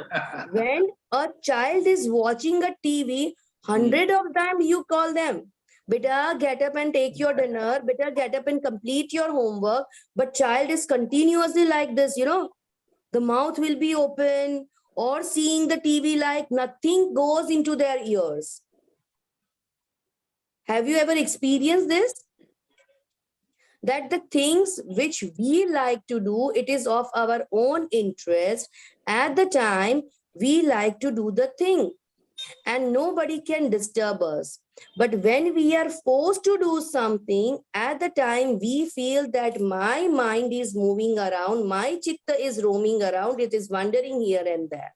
When a child is watching a TV, 100 of them you call them. Beta, get up and take your dinner. Beta, get up and complete your homework. But child is continuously like this, the mouth will be open or seeing the TV like nothing goes into their ears. Have you ever experienced this? That the things which we like to do, it is of our own interest. At the time, we like to do the thing and nobody can disturb us. But when we are forced to do something, at the time we feel that my mind is moving around, my chitta is roaming around, it is wandering here and there.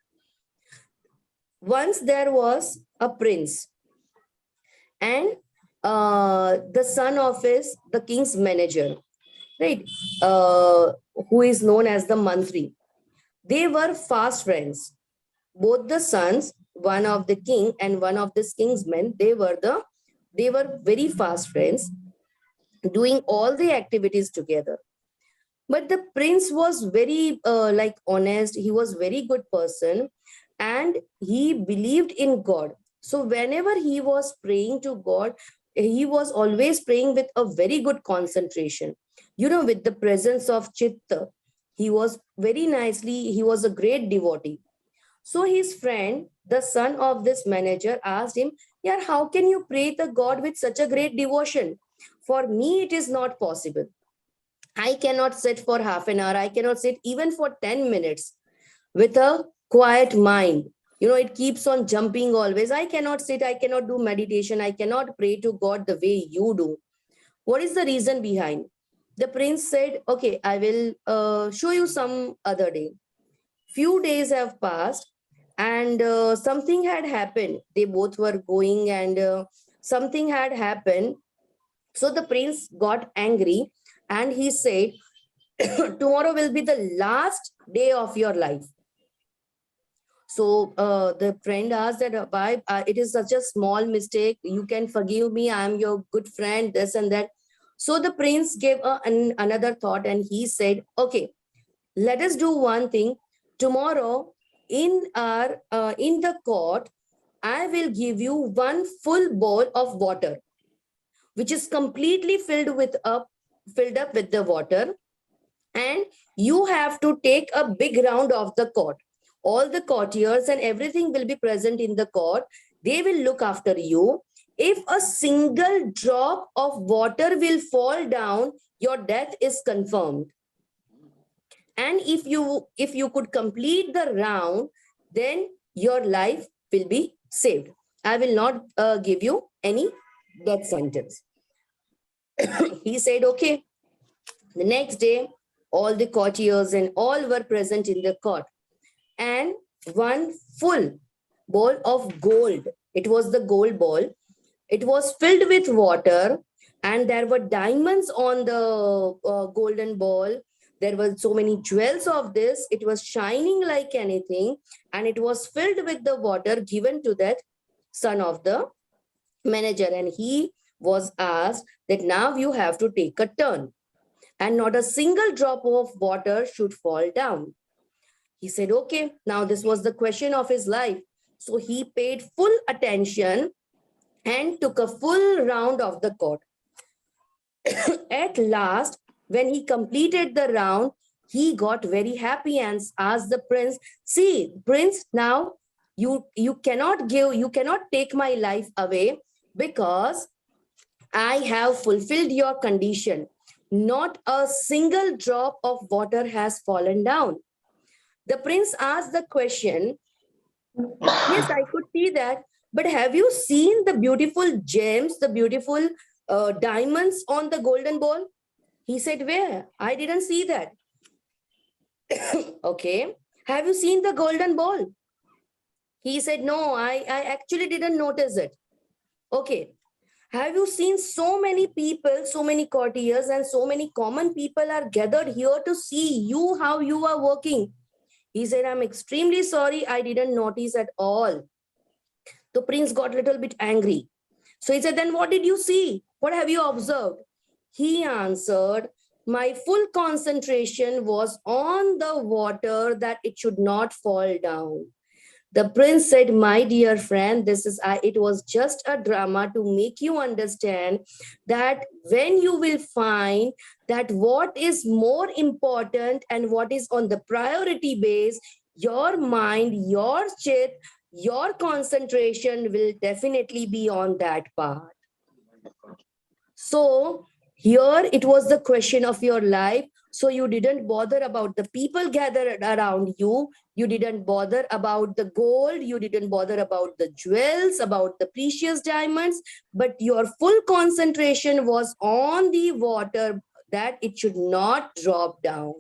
Once there was a prince, and the son of the king's manager. right? Who is known as the Mantri. They were fast friends. Both the sons, one of the king and one of this king's men, they were very fast friends, doing all the activities together. But the prince was very like honest. He was very good person, and he believed in God. So whenever he was praying to God, he was always praying with a very good concentration, with the presence of chitta. He was very nicely, he was a great devotee. So his friend, the son of this manager, asked him, yeah, how can you pray the God with such a great devotion? For me it is not possible. I cannot sit for half an hour. I cannot sit even for 10 minutes with a quiet mind. It keeps on jumping always. I cannot sit. I cannot do meditation. I cannot pray to God the way you do. What is the reason behind? The prince said, okay, I will show you some other day. Few days have passed, and something had happened. They both were going, and something had happened. So the prince got angry, and he said, tomorrow will be the last day of your life. So the friend asked that, why? It is such a small mistake. You can forgive me. I am your good friend, this and that. So the prince gave another thought, and he said, okay, let us do one thing. Tomorrow in the court, I will give you one full bowl of water, which is completely filled up with the water, and you have to take a big round of the court. All the courtiers and everything will be present in the court. They will look after you. If a single drop of water will fall down, your death is confirmed. And if you could complete the round, then your life will be saved. I will not give you any death sentence. He said, okay. The next day, all the courtiers and all were present in the court, and one full bowl of gold, it was the gold bowl, it was filled with water, and there were diamonds on the golden ball. There were so many jewels of this. It was shining like anything, and it was filled with the water given to that son of the manager. And he was asked that now you have to take a turn, and not a single drop of water should fall down. He said, okay, now this was the question of his life. So he paid full attention and took a full round of the court. At last, when he completed the round, he got very happy and asked the prince, see, prince, now you cannot take my life away, because I have fulfilled your condition. Not a single drop of water has fallen down. The prince asked the question, yes, I could see that, but have you seen the beautiful gems, the beautiful diamonds on the golden ball? He said, where? I didn't see that. Okay. Have you seen the golden ball? He said, no, I actually didn't notice it. Okay. Have you seen so many people, so many courtiers and so many common people are gathered here to see you, how you are working? He said, I'm extremely sorry. I didn't notice at all. The prince got a little bit angry. So he said, then what did you see? What have you observed? He answered, my full concentration was on the water, that it should not fall down. The prince said, my dear friend, it was just a drama to make you understand that when you will find that what is more important and what is on the priority base, your mind, your chit, your concentration will definitely be on that part. So here it was the question of your life. So you didn't bother about the people gathered around you. You didn't bother about the gold. You didn't bother about the jewels, about the precious diamonds. But your full concentration was on the water, that it should not drop down.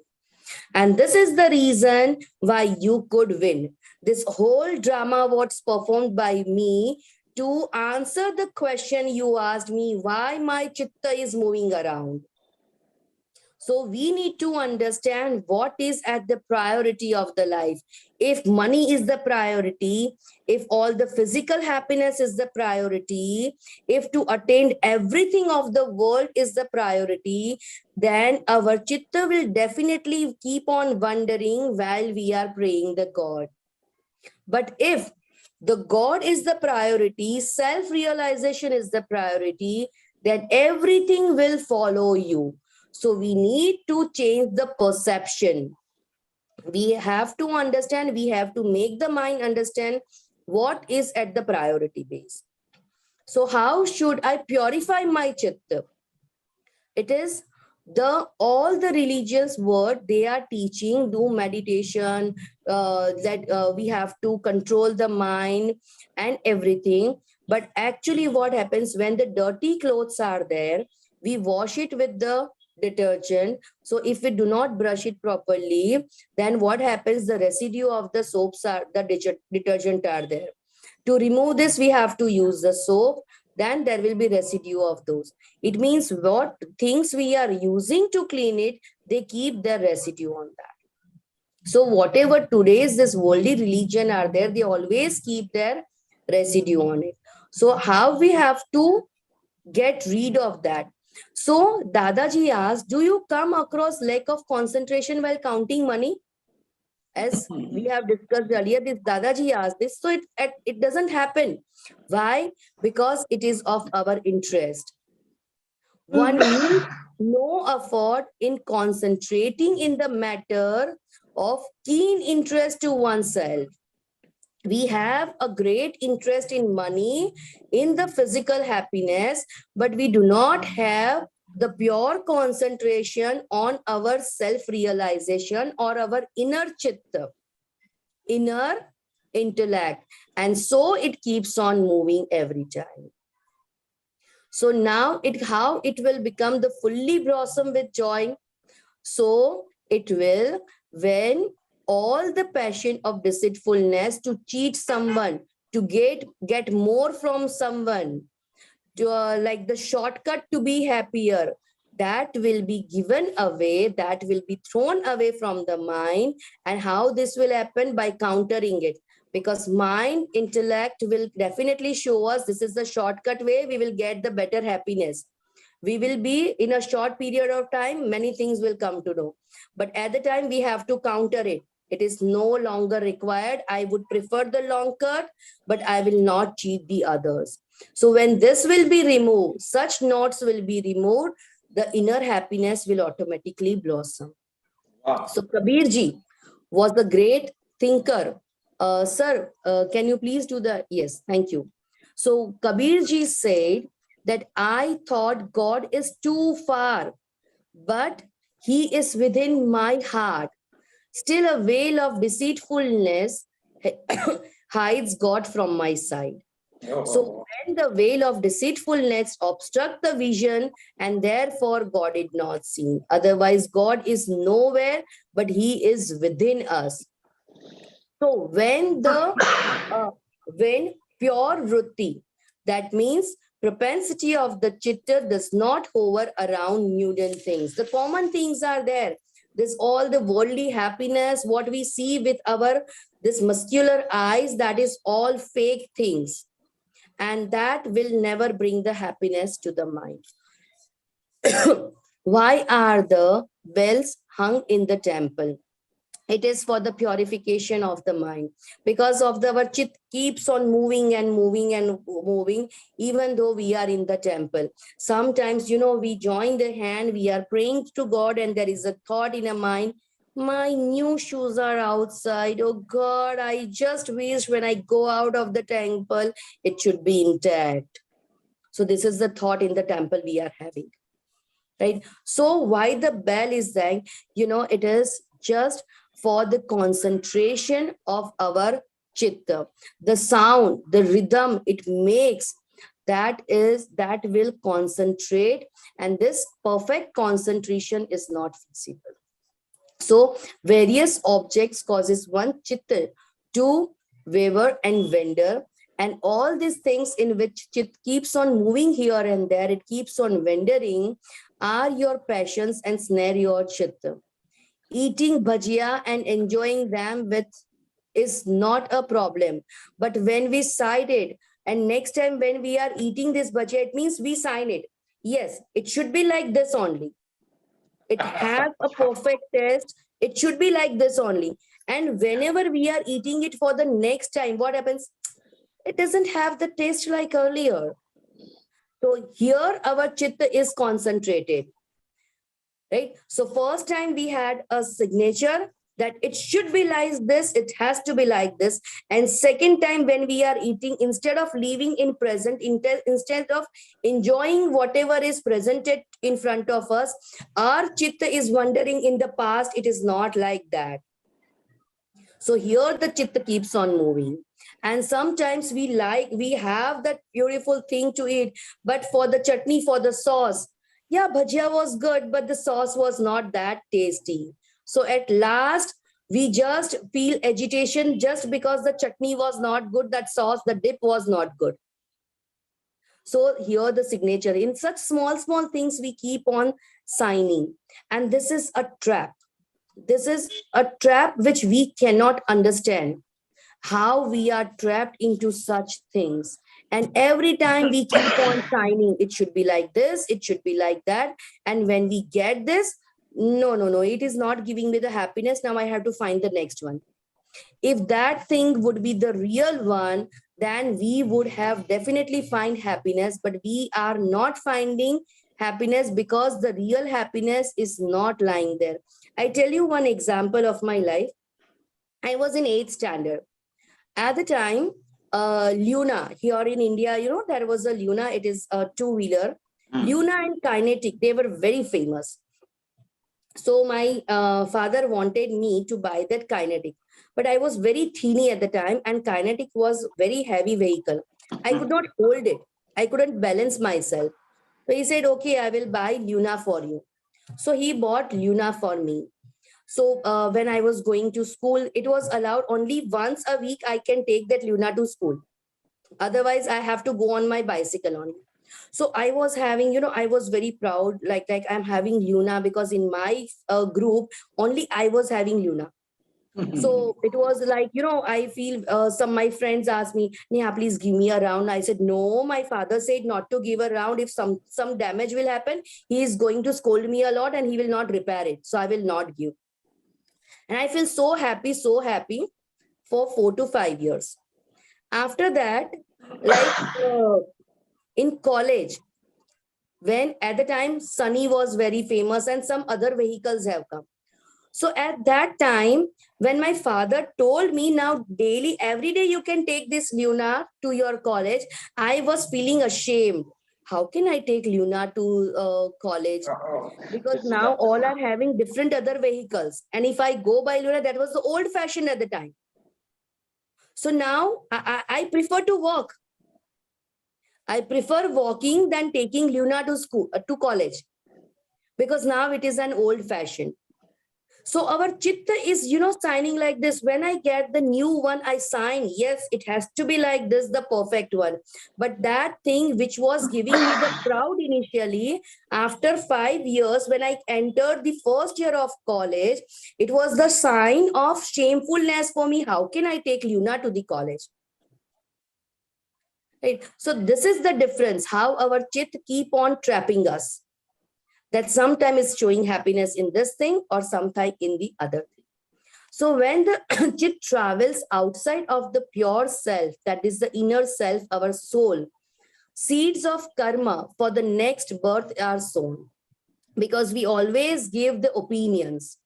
And this is the reason why you could win. This whole drama was performed by me to answer the question you asked me, why my chitta is moving around. So we need to understand what is at the priority of the life. If money is the priority, if all the physical happiness is the priority, if to attain everything of the world is the priority, then our chitta will definitely keep on wandering while we are praying the God. But if the God is the priority, self-realization is the priority, then everything will follow you. So we need to change the perception. We have to understand, we have to make the mind understand what is at the priority base. So how should I purify my chitta? It is the all the religions word they are teaching, do meditation, that we have to control the mind and everything. But actually what happens when the dirty clothes are there, we wash it with the detergent. So if we do not brush it properly, then what happens, the residue of the soaps are the detergent are there. To remove this we have to use the soap, then there will be residue of those. It means what things we are using to clean it, they keep their residue on that. So whatever today's this worldly religion are there, they always keep their residue on it. So how we have to get rid of that? So Dadaji asked, do you come across lack of concentration while counting money? As we have discussed earlier, this Dadaji asked this, so it doesn't happen. Why? Because it is of our interest. One needs no effort in concentrating in the matter of keen interest to oneself. We have a great interest in money, in the physical happiness, but we do not have the pure concentration on our self-realization or our inner chitta, inner intellect. And so it keeps on moving every time. So now how it will become the fully blossom with joy? So it will when all the passion of deceitfulness to cheat someone, to get more from someone, to, like the shortcut to be happier, that will be given away, that will be thrown away from the mind. And how this will happen? By countering it. Because mind, intellect will definitely show us this is the shortcut way, we will get the better happiness. We will be in a short period of time, many things will come to know. But at the time, we have to counter it. It is no longer required. I would prefer the long cut, but I will not cheat the others. So when this will be removed, such knots will be removed, the inner happiness will automatically blossom. Wow. So Kabir ji was the great thinker. Sir, can you please do the, yes, thank you. So Kabir ji said that I thought God is too far, but he is within my heart. Still a veil of deceitfulness hides God from my side. So when the veil of deceitfulness obstruct the vision, and therefore God is not seen. Otherwise, God is nowhere, but he is within us. So when when pure vritti, that means propensity of the chitta does not hover around mundane things. The common things are there. This all the worldly happiness, what we see with our this muscular eyes, that is all fake things. And that will never bring the happiness to the mind. Why are the bells hung in the temple? It is for the purification of the mind. Because of our chit keeps on moving and moving and moving, even though we are in the temple. Sometimes, we join the hand, we are praying to God, and there is a thought in a mind, my new shoes are outside. Oh God, I just wish when I go out of the temple, it should be intact. So this is the thought in the temple we are having, right? So why the bell is there? It is just for the concentration of our chitta. The sound, the rhythm it makes, that will concentrate, and this perfect concentration is not feasible. So various objects causes one chitta to waver and wander, and all these things in which chit keeps on moving here and there, it keeps on wandering. are your passions and snare your chitta. Eating bhajia and enjoying them with is not a problem. But when we cite it, and next time when we are eating this bhajia, it means we sign it. Yes, it should be like this only. It has a perfect taste. It should be like this only. And whenever we are eating it for the next time, what happens? It doesn't have the taste like earlier. So here our chitta is concentrated, right? So first time we had a signature that it should be like this, it has to be like this. And second time when we are eating, instead of living in present, instead of enjoying whatever is presented in front of us, our chitta is wandering in the past. It is not like that. So here the chitta keeps on moving. And sometimes we have that beautiful thing to eat, but for the chutney, for the sauce, yeah, bhajia was good, but the sauce was not that tasty. So at last, we just feel agitation just because the chutney was not good, that sauce, the dip was not good. So here the signature. In such small, small things, we keep on signing. And this is a trap. This is a trap which we cannot understand, how we are trapped into such things. And every time we keep on signing, it should be like this, it should be like that. And when we get this, no, it is not giving me the happiness. Now I have to find the next one. If that thing would be the real one, then we would have definitely find happiness, but we are not finding happiness because the real happiness is not lying there. I tell you one example of my life. I was in 8th standard. At the time, Luna, here in India, there was a Luna, it is a two-wheeler. Luna and Kinetic, they were very famous. So my father wanted me to buy that Kinetic. But I was very teeny at the time, and Kinetic was very heavy vehicle. I could not hold it. I couldn't balance myself. So he said, okay, I will buy Luna for you. So he bought Luna for me. So when I was going to school, it was allowed only once a week I can take that Luna to school. Otherwise, I have to go on my bicycle only. So I was having, I was very proud, like I'm having Luna, because in my group, only I was having Luna. So it was like, I feel some my friends asked me, Neha, please give me a round. I said, no, my father said not to give a round. If some damage will happen, he is going to scold me a lot and he will not repair it. So I will not give. And I feel so happy for 4 to 5 years. After that, like in college, when at the time Sunny was very famous and some other vehicles have come. So at that time, when my father told me, now daily, every day you can take this Luna to your college, I was feeling ashamed. How can I take Luna to college? Because now all are having different other vehicles. And if I go by Luna, that was the old fashion at the time. So now I prefer to walk. I prefer walking than taking Luna to school, to college. Because now it is an old fashion. So our chitta is, signing like this. When I get the new one, I sign. Yes, it has to be like this, the perfect one. But that thing which was giving me the proud initially, after 5 years, when I entered the first year of college, it was the sign of shamefulness for me. How can I take Luna to the college? Right. So this is the difference, how our chitta keep on trapping us. That sometimes is showing happiness in this thing or sometime in the other thing. So when the chit travels outside of the pure self, that is the inner self, our soul, seeds of karma for the next birth are sown. Because we always give the opinions.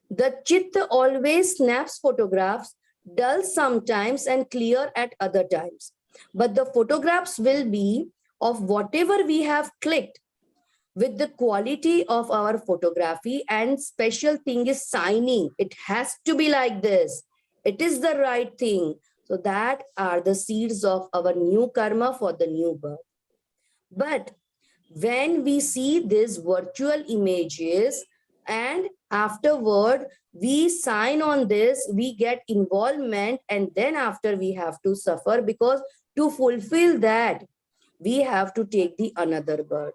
The chitta always snaps photographs, dull sometimes and clear at other times. But the photographs will be of whatever we have clicked, with the quality of our photography. And special thing is signing. It has to be like this. It is the right thing. So that are the seeds of our new karma for the new birth. But when we see these virtual images and afterward we sign on this, we get involvement, and then after we have to suffer, because to fulfill that, we have to take the another birth.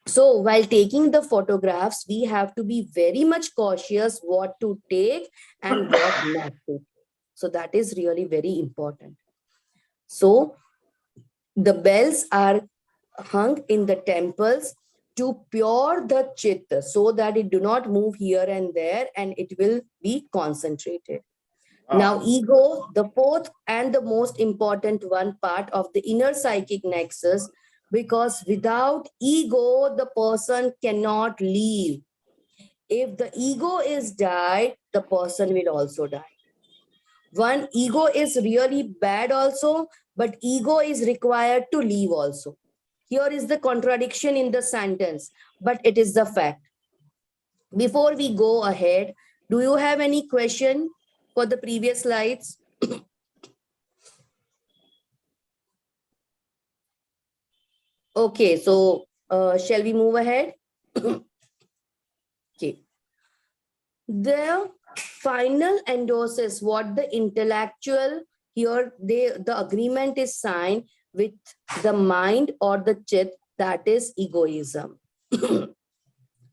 So while taking the photographs, we have to be very much cautious what to take and what not to. So that is really very important. So the bells are hung in the temples to pure the chitta so that it do not move here and there and it will be concentrated. Now, Wow. ego, the fourth and the most important one part of the inner psychic nexus, because without ego, the person cannot leave. If the ego is died, the person will also die. One, ego is really bad also, but ego is required to leave also. Here is the contradiction in the sentence, but it is the fact. Before we go ahead, do you have any question for the previous slides? Okay, so shall we move ahead? Okay. The final endorses what the intellectual here the agreement is signed with the mind or the chit, that is egoism.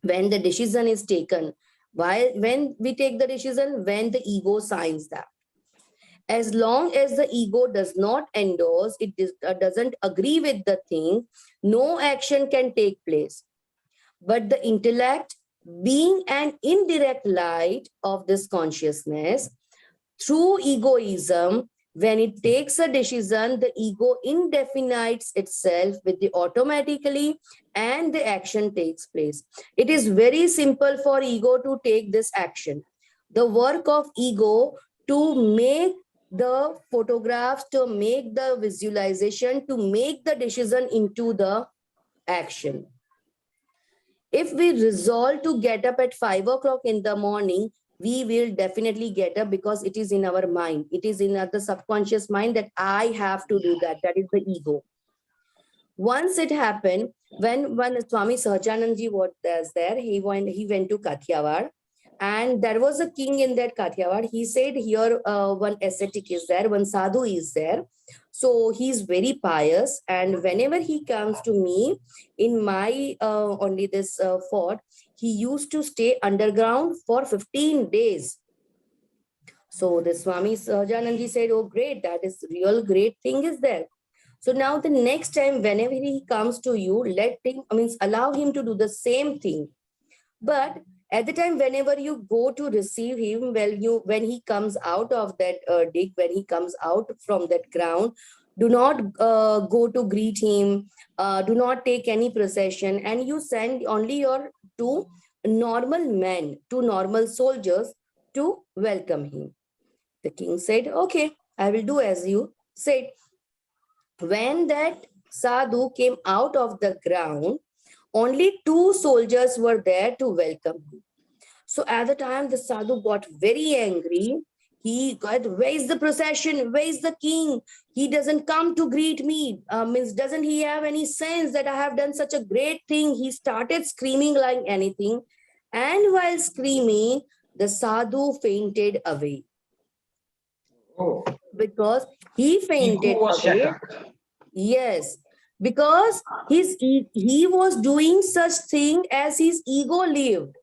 When the decision is taken, why when we take the decision, when the ego signs that. As long as the ego does not endorse, doesn't agree with the thing, no action can take place. But the intellect, being an indirect light of this consciousness, through egoism, when it takes a decision, the ego indefinites itself with the automatically and the action takes place. It is very simple for ego to take this action. The work of ego to make the photographs, to make the visualization, to make the decision into the action. If we resolve to get up at 5 o'clock in the morning, we will definitely get up because it is in our mind. It is in the subconscious mind that I have to do that. That is the ego. Once it happened, when Swami Sahajanandji was there, he went to Kathiawar, and there was a king in that Kathiawar. He said, here one ascetic is there, one sadhu is there. So he's very pious, and whenever he comes to me in my only this fort, he used to stay underground for 15 days. So the Swami Sahajanandji said, oh great, that is real great thing is there. So now the next time, whenever he comes to you, let him, allow him to do the same thing. But at the time, whenever you go to receive him, when he comes out of that dig, when he comes out from that ground, do not go to greet him, do not take any procession, and you send only your two normal men, two normal soldiers to welcome him. The king said, okay, I will do as you said. When that sadhu came out of the ground, only two soldiers were there to welcome him. So at the time, the sadhu got very angry. He got, where is the procession? Where is the king? He doesn't come to greet me. Doesn't he have any sense that I have done such a great thing? He started screaming like anything. And while screaming, the sadhu fainted away. Oh, Because he ego fainted was away. shattered. Yes, because he was doing such thing as his ego lived.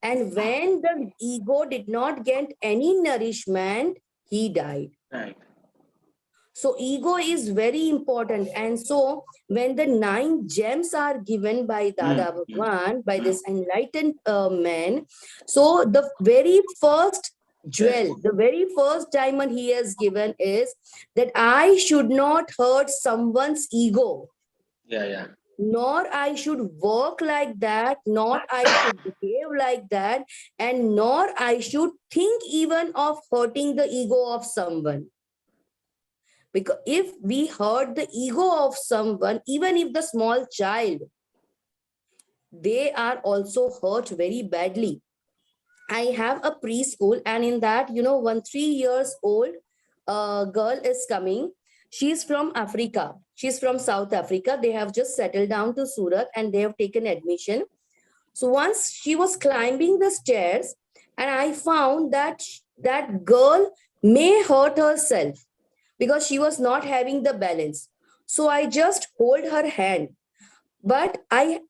And when the ego did not get any nourishment, he died. Right. So ego is very important. And so when the 9 gems are given by Dada Bhagwan, by this enlightened man, so the very first Yes. jewel, the very first diamond he has given is that I should not hurt someone's ego, Yeah, yeah. nor I should work like that, not I should behave like that, and nor I should think even of hurting the ego of someone. Because if we hurt the ego of someone, even if the small child, they are also hurt very badly. I have a preschool, and in that, one 3 years old girl is coming. She's from Africa. She's from South Africa. They have just settled down to Surat and they have taken admission. So once she was climbing the stairs, and I found that that girl may hurt herself because she was not having the balance. So I just hold her hand. but I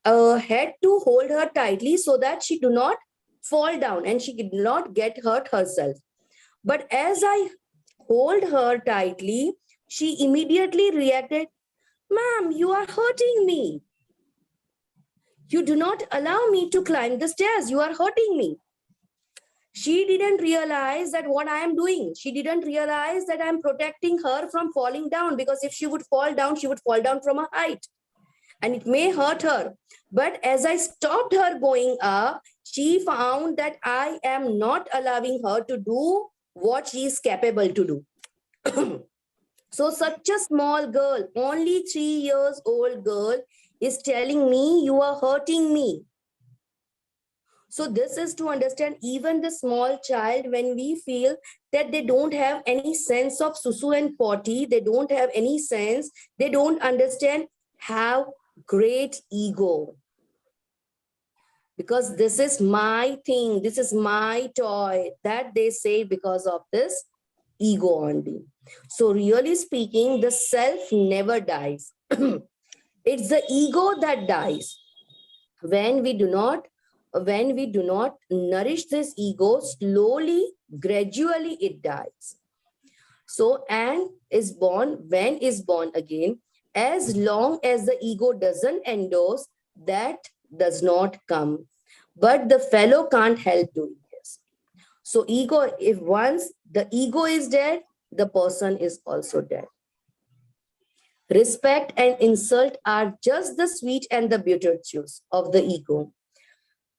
had to hold her tightly so that she do not fall down and she did not get hurt herself. But as I hold her tightly, she immediately reacted, "Ma'am, you are hurting me. You do not allow me to climb the stairs. You are hurting me." She didn't realize that what I am doing. She didn't realize that I'm protecting her from falling down, because if she would fall down, she would fall down from a height and it may hurt her. But as I stopped her going up, she found that I am not allowing her to do what she is capable to do. So such a small girl, only 3 years old girl, is telling me, "You are hurting me." So this is to understand even the small child, when we feel that they don't have any sense of susu and potty, they don't have any sense, they don't understand, have great ego. Because this is my thing, this is my toy, that they say because of this ego only. So really speaking, the self never dies. It's the ego that dies. When we do not nourish this ego, slowly, gradually it dies. So and is born, when is born again, as long as the ego doesn't endorse, that does not come. But the fellow can't help doing this. So ego, if once the ego is dead, the person is also dead. Respect and insult are just the sweet and the bitter juice of the ego.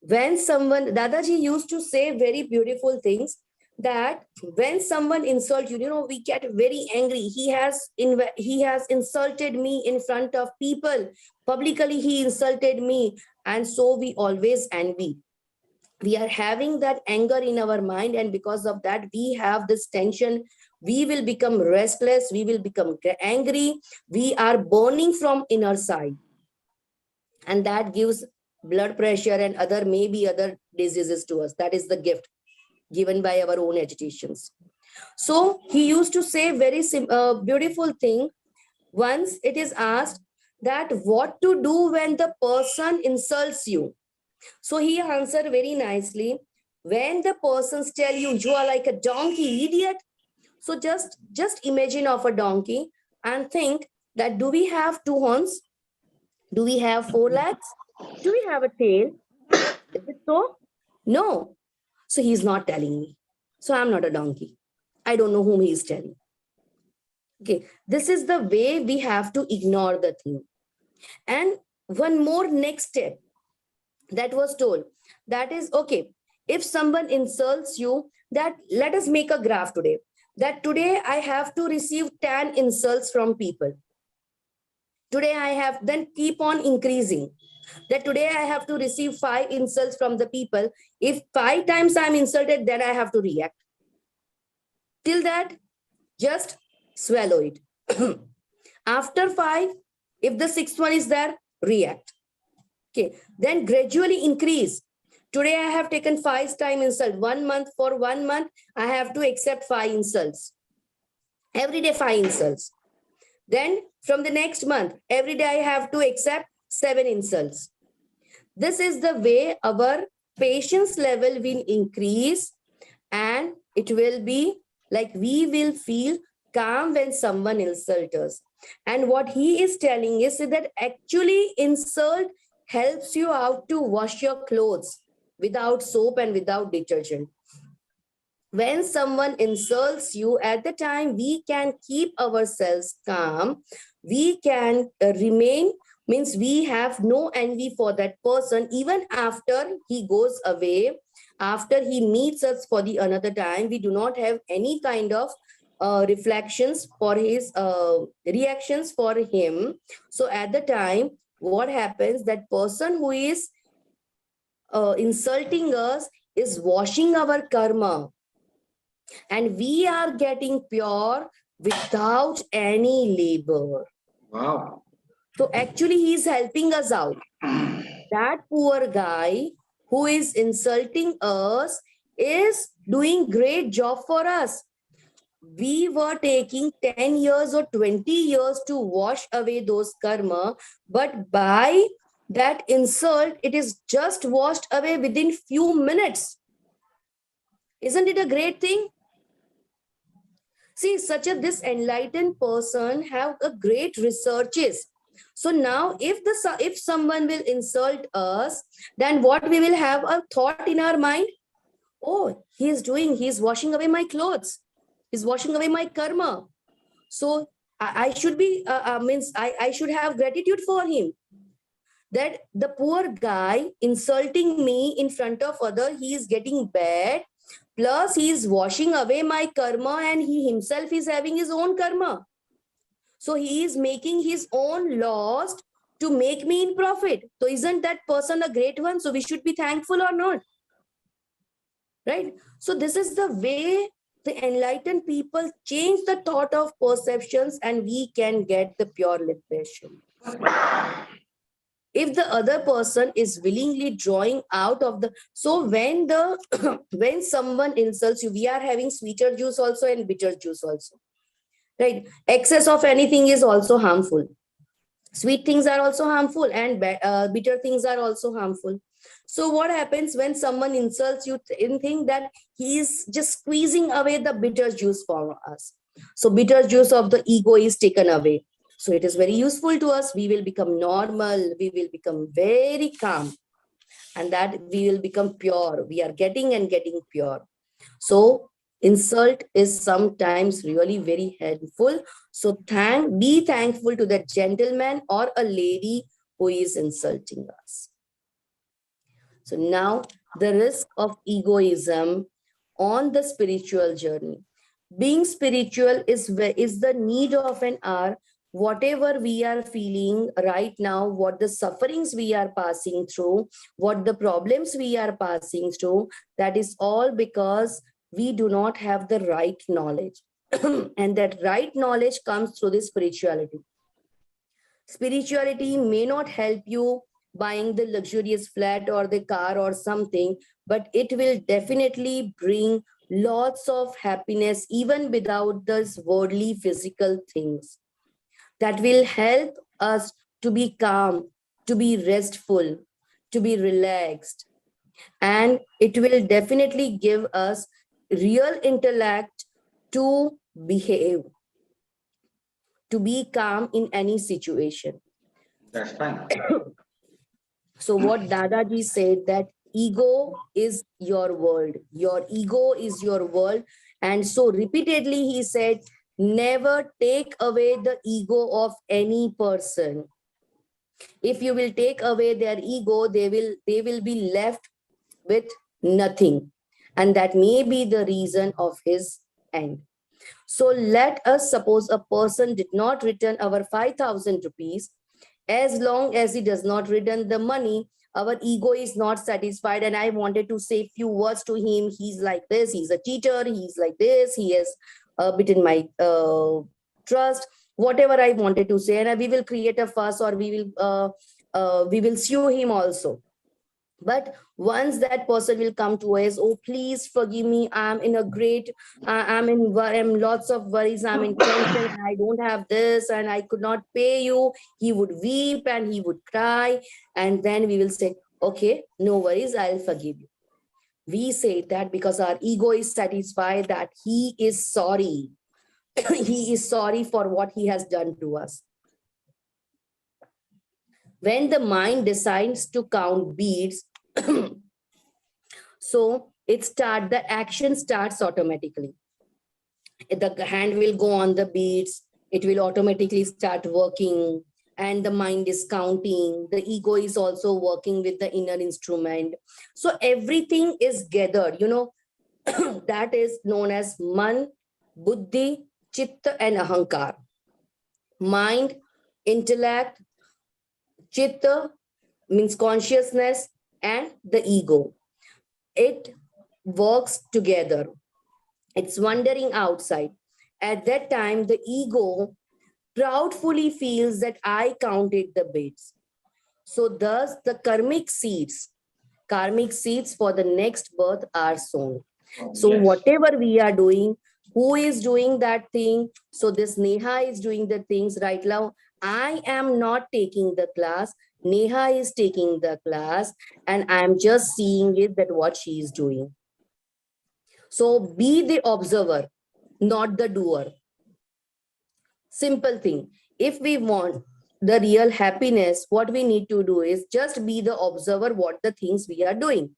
When someone, Dadaji used to say very beautiful things, that when someone insults you, we get very angry. He has insulted me in front of people. Publicly, he insulted me. And so we always envy. We are having that anger in our mind. And because of that, we have this tension. We will become restless. We will become angry. We are burning from inner side. And that gives blood pressure and maybe other diseases to us. That is the gift given by our own agitations. So he used to say very beautiful thing. Once it is asked that what to do when the person insults you. So he answered very nicely, when the persons tell you, "You are like a donkey, idiot." So just imagine of a donkey and think that, do we have two horns? Do we have four legs? Do we have a tail? Is it so? No. So he's not telling me. So I'm not a donkey. I don't know whom he is telling. Okay, this is the way we have to ignore the thing. And one more next step that was told, that is, okay, if someone insults you, that let us make a graph today, that today I have to receive 10 insults from people. Today I have, then keep on increasing, that today I have to receive 5 insults from the people. If 5 times I'm insulted, then I have to react. Till that, just swallow it. After 5, if the 6th one is there, react. Okay, then gradually increase. Today I have taken 5 times insult. 1 month, for 1 month, I have to accept 5 insults. Every day 5 insults. Then from the next month, every day I have to accept 7 insults. This is the way our patience level will increase, and it will be like we will feel calm when someone insults us. And what he is telling is that actually insult helps you out to wash your clothes without soap and without detergent. When someone insults you, at the time we can keep ourselves calm. We can remain, means we have no envy for that person. Even after he goes away, after he meets us for the another time, we do not have any kind of reflections for his reactions for him. So at the time, what happens, that person who is insulting us is washing our karma, and we are getting pure without any labor. Wow. So actually he is helping us out. That poor guy who is insulting us is doing great job for us. We were taking 10 years or 20 years to wash away those karma, but by that insult, it is just washed away within few minutes. Isn't it a great thing? See, this enlightened person have a great researches. So now if someone will insult us, then what we will have a thought in our mind? Oh, he's washing away my clothes. He's washing away my karma. So I should be, I should have gratitude for him. That the poor guy insulting me in front of other, he is getting bad. Plus, he is washing away my karma and he himself is having his own karma. So he is making his own loss to make me in profit. So isn't that person a great one? So we should be thankful or not? Right? So this is the way the enlightened people change the thought of perceptions and we can get the pure liberation. If the other person is willingly drawing out of the, so when when someone insults you, we are having sweeter juice also and bitter juice also, right? Excess of anything is also harmful. Sweet things are also harmful and bitter things are also harmful. So what happens when someone insults you and think that he is just squeezing away the bitter juice from us? So bitter juice of the ego is taken away. So it is very useful to us. We will become normal. We will become very calm. And that we will become pure. We are getting pure. So insult is sometimes really very helpful. So be thankful to that gentleman or a lady who is insulting us. So now the risk of egoism on the spiritual journey. Being spiritual is the need of an hour. Whatever we are feeling right now, what the sufferings we are passing through, what the problems we are passing through, that is all because we do not have the right knowledge. And that right knowledge comes through the spirituality. Spirituality may not help you buying the luxurious flat or the car or something, but it will definitely bring lots of happiness even without those worldly physical things. That will help us to be calm, to be restful, to be relaxed. And it will definitely give us real intellect to behave, to be calm in any situation. That's fine. So what Dadaji said, that ego is your world. Your ego is your world. And so repeatedly he said, never take away the ego of any person. If you will take away their ego, they will be left with nothing. And that may be the reason of his end. So let us suppose a person did not return our 5,000 rupees. As long as he does not return the money, our ego is not satisfied. And I wanted to say few words to him. He's like this, he's a cheater, he's like this, he has bitten my trust, whatever I wanted to say. And we will create a fuss, or we will sue him also. But once that person will come to us, oh, please forgive me, I'm in a great, I'm lots of worries, I'm in tension, I don't have this and I could not pay you. He would weep and he would cry. And then we will say, okay, no worries, I'll forgive you. We say that because our ego is satisfied that he is sorry. He is sorry for what he has done to us. When the mind decides to count beads, so the action starts automatically. The hand will go on the beads, it will automatically start working, and the mind is counting. The ego is also working with the inner instrument. So everything is gathered, that is known as man, buddhi, chitta, and ahankar. Mind, intellect, chitta means consciousness, and the ego. It works together. It's wandering outside. At that time, the ego proudly feels that I counted the beads. So thus the karmic seeds for the next birth are sown. So Yes. whatever we are doing, who is doing that thing? So this Neha is doing the things right now. I am not taking the class. Neha is taking the class and I'm just seeing it that what she is doing. So be the observer, not the doer. Simple thing. If we want the real happiness, what we need to do is just be the observer what the things we are doing.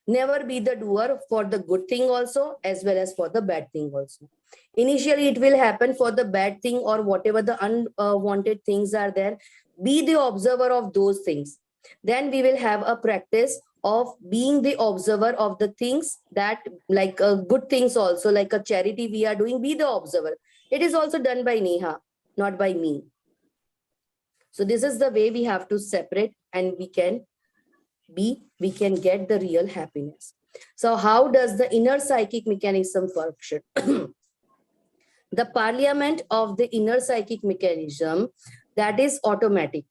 Never be the doer for the good thing also as well as for the bad thing also. Initially, it will happen for the bad thing or whatever the unwanted things are there. Be the observer of those things. Then we will have a practice of being the observer of the things that like good things also, like a charity we are doing, be the observer. It is also done by Neha, not by me. So this is the way we have to separate and we can get the real happiness. So how does the inner psychic mechanism function? The parliament of the inner psychic mechanism, that is automatic.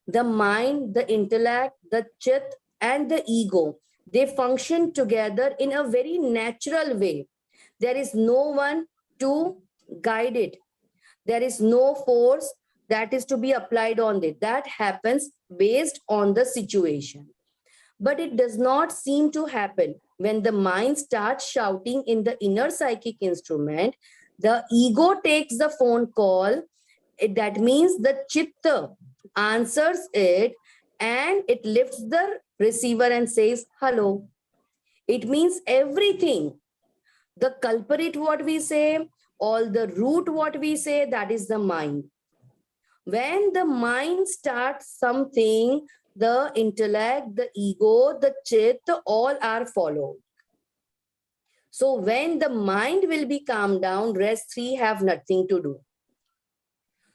The mind, the intellect, the chit, and the ego, they function together in a very natural way. There is no one to guide it. There is no force that is to be applied on it. That happens based on the situation. But it does not seem to happen when the mind starts shouting in the inner psychic instrument. The ego takes the phone call. That means the chitta answers it and it lifts the receiver and says, hello. It means everything. The culprit, what we say, all the root, what we say, that is the mind. When the mind starts something, the intellect, the ego, the chit, all are followed. So when the mind will be calmed down, rest three have nothing to do.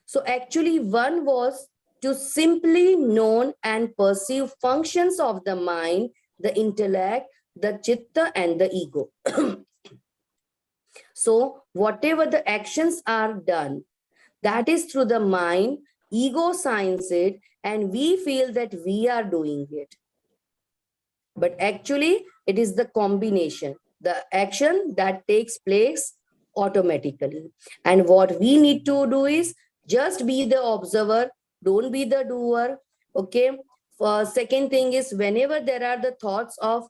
So actually one was to simply know and perceive functions of the mind, the intellect, the chitta and the ego. So whatever the actions are done, that is through the mind, ego signs it, and we feel that we are doing it. But actually, it is the combination, the action that takes place automatically. And what we need to do is just be the observer, don't be the doer. Okay. Second thing is, whenever there are the thoughts of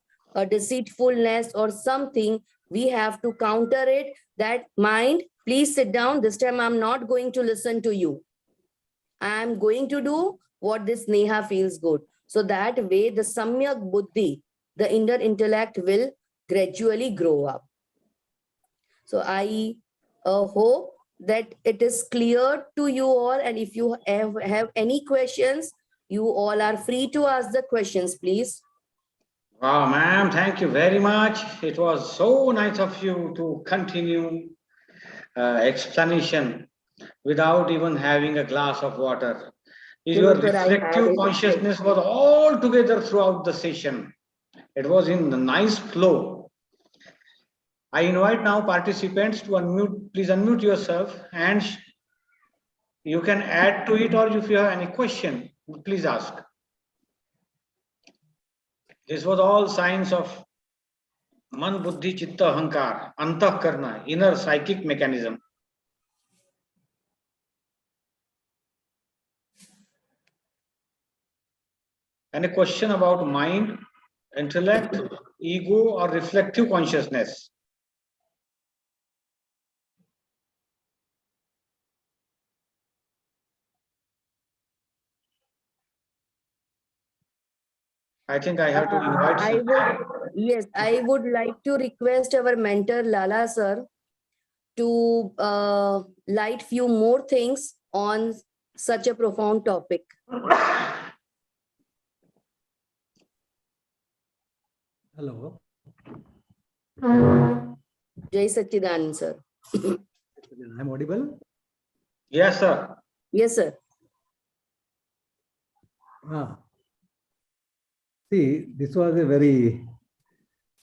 deceitfulness or something, we have to counter it. That mind, please sit down. This time I'm not going to listen to you. I'm going to do what this Neha feels good. So that way the samyak buddhi, the inner intellect will gradually grow up. So I hope that it is clear to you all. And if you have any questions, you all are free to ask the questions, please. Wow, ma'am, thank you very much. It was so nice of you to continue explanation without even having a glass of water. Your No, sir, I had reflective it. consciousness was all together throughout the session. It was in the nice flow. I invite now participants to unmute. Please unmute yourself and you can add to it, or if you have any question, please ask. This was all signs of man, buddhi, chitta, ahankar, antahkarana, inner psychic mechanism. And a question about mind, intellect, ego, or reflective consciousness. I think I have to invite some. I would like to request our mentor Lala sir to light few more things on such a profound topic. Hello. Jai Satchidanand sir. I'm audible? Yes, sir. Yes, sir. See, this was a very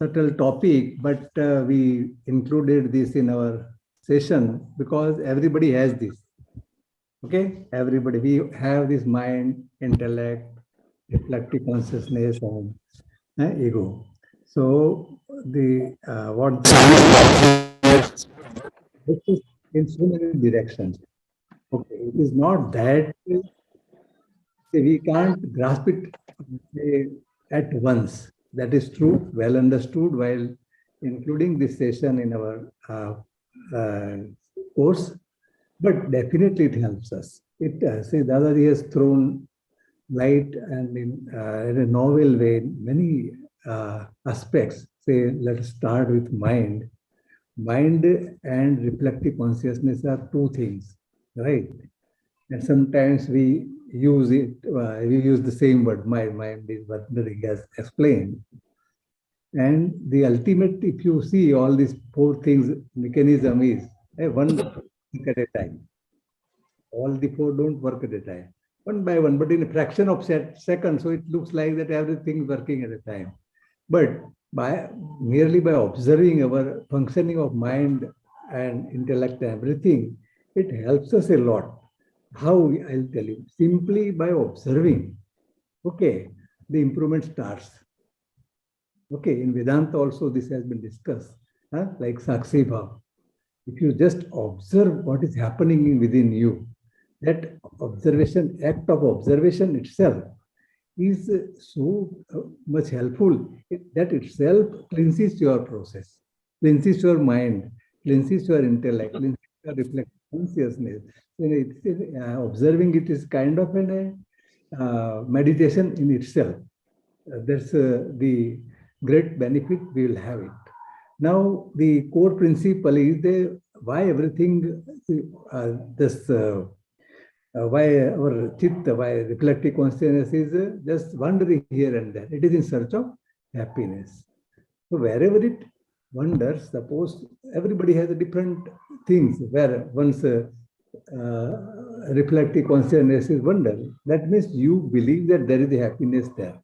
subtle topic, but we included this in our session because everybody has this. Okay, everybody, we have this mind, intellect, reflective consciousness, and ego. So the what this is in so many directions. Okay, it is not that we can't grasp it at once. That is true, well understood, while including this session in our course. But definitely it helps us. It see, Dadaji has thrown light and in a novel way, many aspects. Say, let's start with mind. Mind and reflective consciousness are two things, right? And sometimes we use it, we use the same word, mind is wandering, as explained. And the ultimate, if you see all these four things, mechanism is one at a time. All the four don't work at a time, one by one, but in a fraction of second. So it looks like that everything is working at a time. But merely by observing our functioning of mind and intellect and everything, it helps us a lot. How? I'll tell you. Simply by observing, okay, the improvement starts. Okay, in Vedanta also this has been discussed, like Sakshi Bhav. If you just observe what is happening within you, that observation, act of observation itself is so much helpful. That itself cleanses your process, cleanses your mind, cleanses your intellect, cleanses your reflective consciousness. Observing it is kind of an meditation in itself. That's the great benefit we will have it. Now, the core principle is why everything, why our chitta, why reflective consciousness is just wandering here and there. It is in search of happiness. So wherever it wanders, suppose everybody has a different things where one's reflective consciousness is wander. That means you believe that there is a happiness there.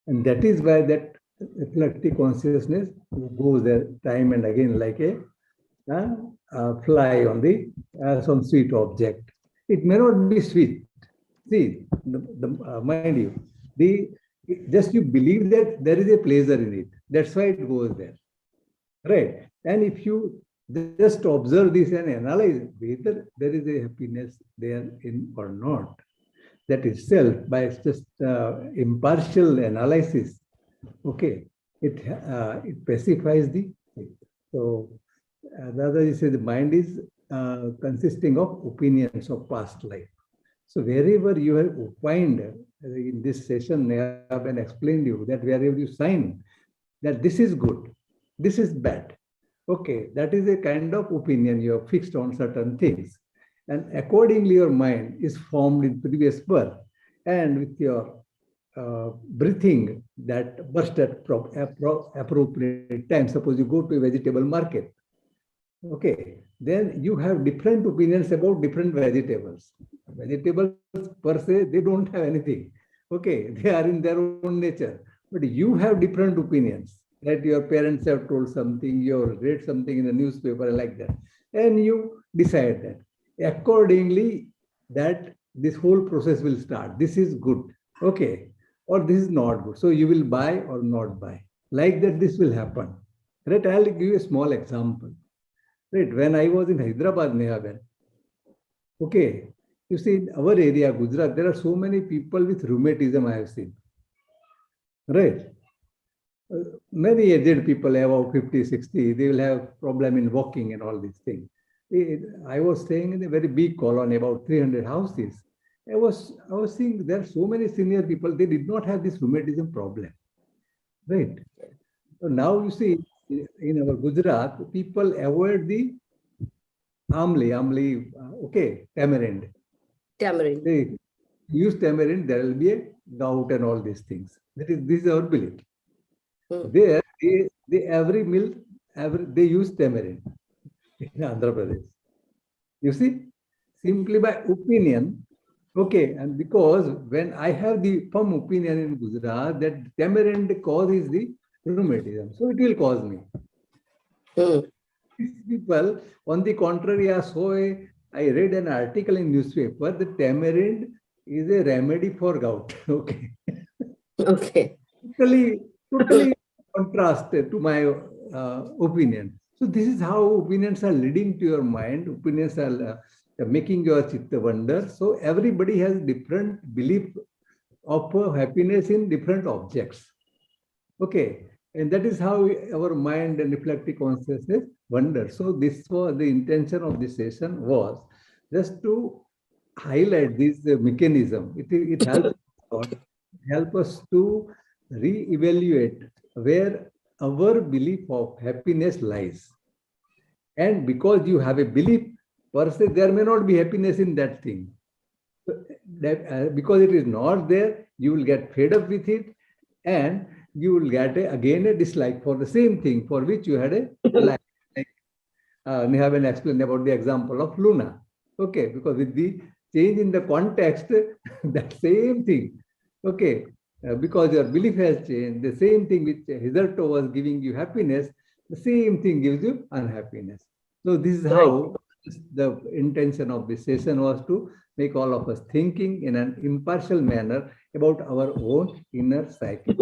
And that is why that reflective consciousness goes there time and again like a fly on the some sweet object. It may not be sweet. See, mind you, just you believe that there is a pleasure in it. That's why it goes there, right? And if you just observe this and analyze whether there is a happiness there in or not, that itself, by just impartial analysis, okay, it specifies the thing. So, Dadaji says the mind is consisting of opinions of past life. So wherever you have opined in this session, Neha have explained you that wherever you sign that this is good, this is bad, okay, that is a kind of opinion you have fixed on certain things. And accordingly, your mind is formed in previous birth, and with your breathing that burst at appropriate time. Suppose you go to a vegetable market, okay, then you have different opinions about different vegetables. Vegetables per se, they don't have anything. Okay, they are in their own nature. But you have different opinions, that your parents have told something, you have read something in the newspaper like that. And you decide that. Accordingly, that this whole process will start. This is good, okay, or this is not good. So you will buy or not buy. Like that, this will happen. Right? I'll give you a small example. Right? When I was in Hyderabad, Neha, okay, you see, in our area, Gujarat, there are so many people with rheumatism I have seen. Right? Many aged people, about 50, 60, they will have problem in walking and all these things. I was staying in a very big colony, about 300 houses. I was seeing there are so many senior people, they did not have this rheumatism problem. Right? So now you see, in our Gujarat, people avoid the amli, okay, tamarind. Tamarind. They use tamarind, there will be a gout and all these things. This is our belief. There, every meal, they use tamarind in Andhra Pradesh. You see, simply by opinion, okay, and because when I have the firm opinion in Gujarat that tamarind causes the rheumatism, so it will cause me. These people, on the contrary, I read an article in newspaper that tamarind is a remedy for gout. Okay. Okay. Totally contrast to my opinion. So this is how opinions are leading to your mind. Opinions are making your chitta wonder. So everybody has different belief of happiness in different objects. Okay, and that is how our mind and reflective consciousness wonder. So this was the intention of this session, was just to highlight this mechanism. It help us to re-evaluate where our belief of happiness lies. And because you have a belief, per se, there may not be happiness in that thing. Because it is not there, you will get fed up with it, and you will get again a dislike for the same thing for which you had a like. Neha will explain about the example of Luna. Okay, because with the change in the context, that same thing. Okay, because your belief has changed, the same thing which hitherto was giving you happiness, the same thing gives you unhappiness. So this is how the intention of this session was, to make all of us thinking in an impartial manner about our own inner psyche.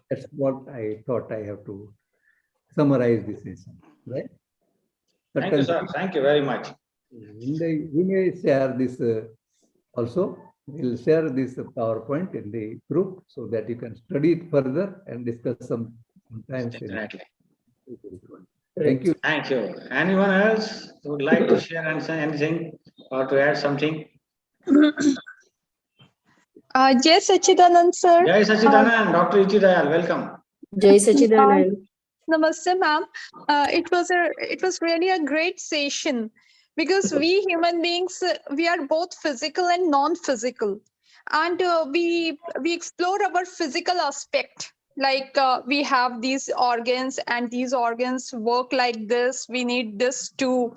That's what I thought I have to summarize this session, right? Thank you, sir. Thank you very much. We may share this also. We'll share this PowerPoint in the group so that you can study it further and discuss sometimes. Definitely. Thank you. Thank you. Anyone else would like to share anything or to add something? Jai Sachidanand, sir. Jai Sachidanand, Dr. Ichi Dayal, welcome. Jai Sachidanand. Namaste, ma'am. It was really a great session, because we human beings, we are both physical and non-physical, and we explore our physical aspect. Like we have these organs, and these organs work like this. We need this to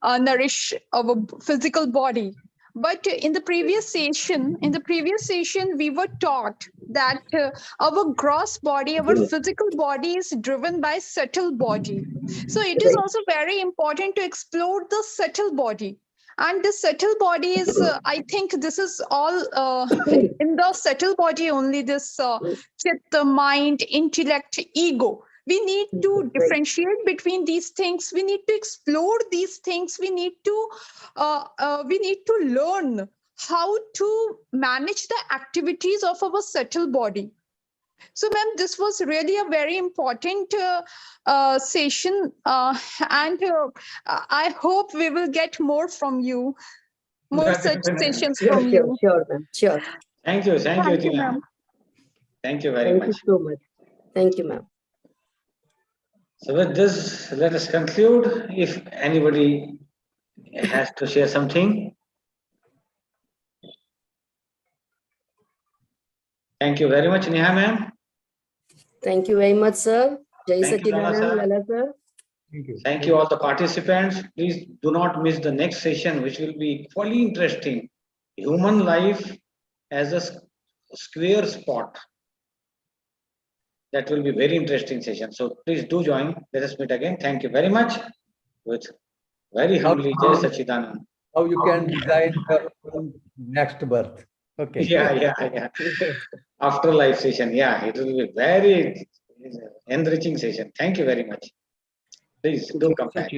nourish our physical body. But in the previous session, we were taught that our gross body, our physical body, is driven by subtle body. So it is also very important to explore the subtle body. And the subtle body is, I think this is all in the subtle body only, this chitta, mind, intellect, ego. We need to differentiate between these things. We need to explore these things. We need to learn how to manage the activities of our subtle body. So, ma'am, this was really a very important session, and I hope we will get more from you, more such sessions from you. Sure, ma'am. Sure. Thank you, Thank you, ma'am. Thank you very Thank you much. so much. Thank you, ma'am. So with this, let us conclude. If anybody has to share something. Thank you very much, Neha ma'am. Thank you very much, sir. Jai Thank you, Lala, Sachidanand, sir. Lala, sir. Thank you. Thank you all the participants. Please do not miss the next session, which will be equally interesting. Human life as a square spot. That will be very interesting session. So please do join. Let us meet again. Thank you very much. With very humbly, Jai Sachidanand. How you can design your own next birth. Okay. Yeah. Afterlife session. Yeah, it will be very enriching session. Thank you very much. Please do come back.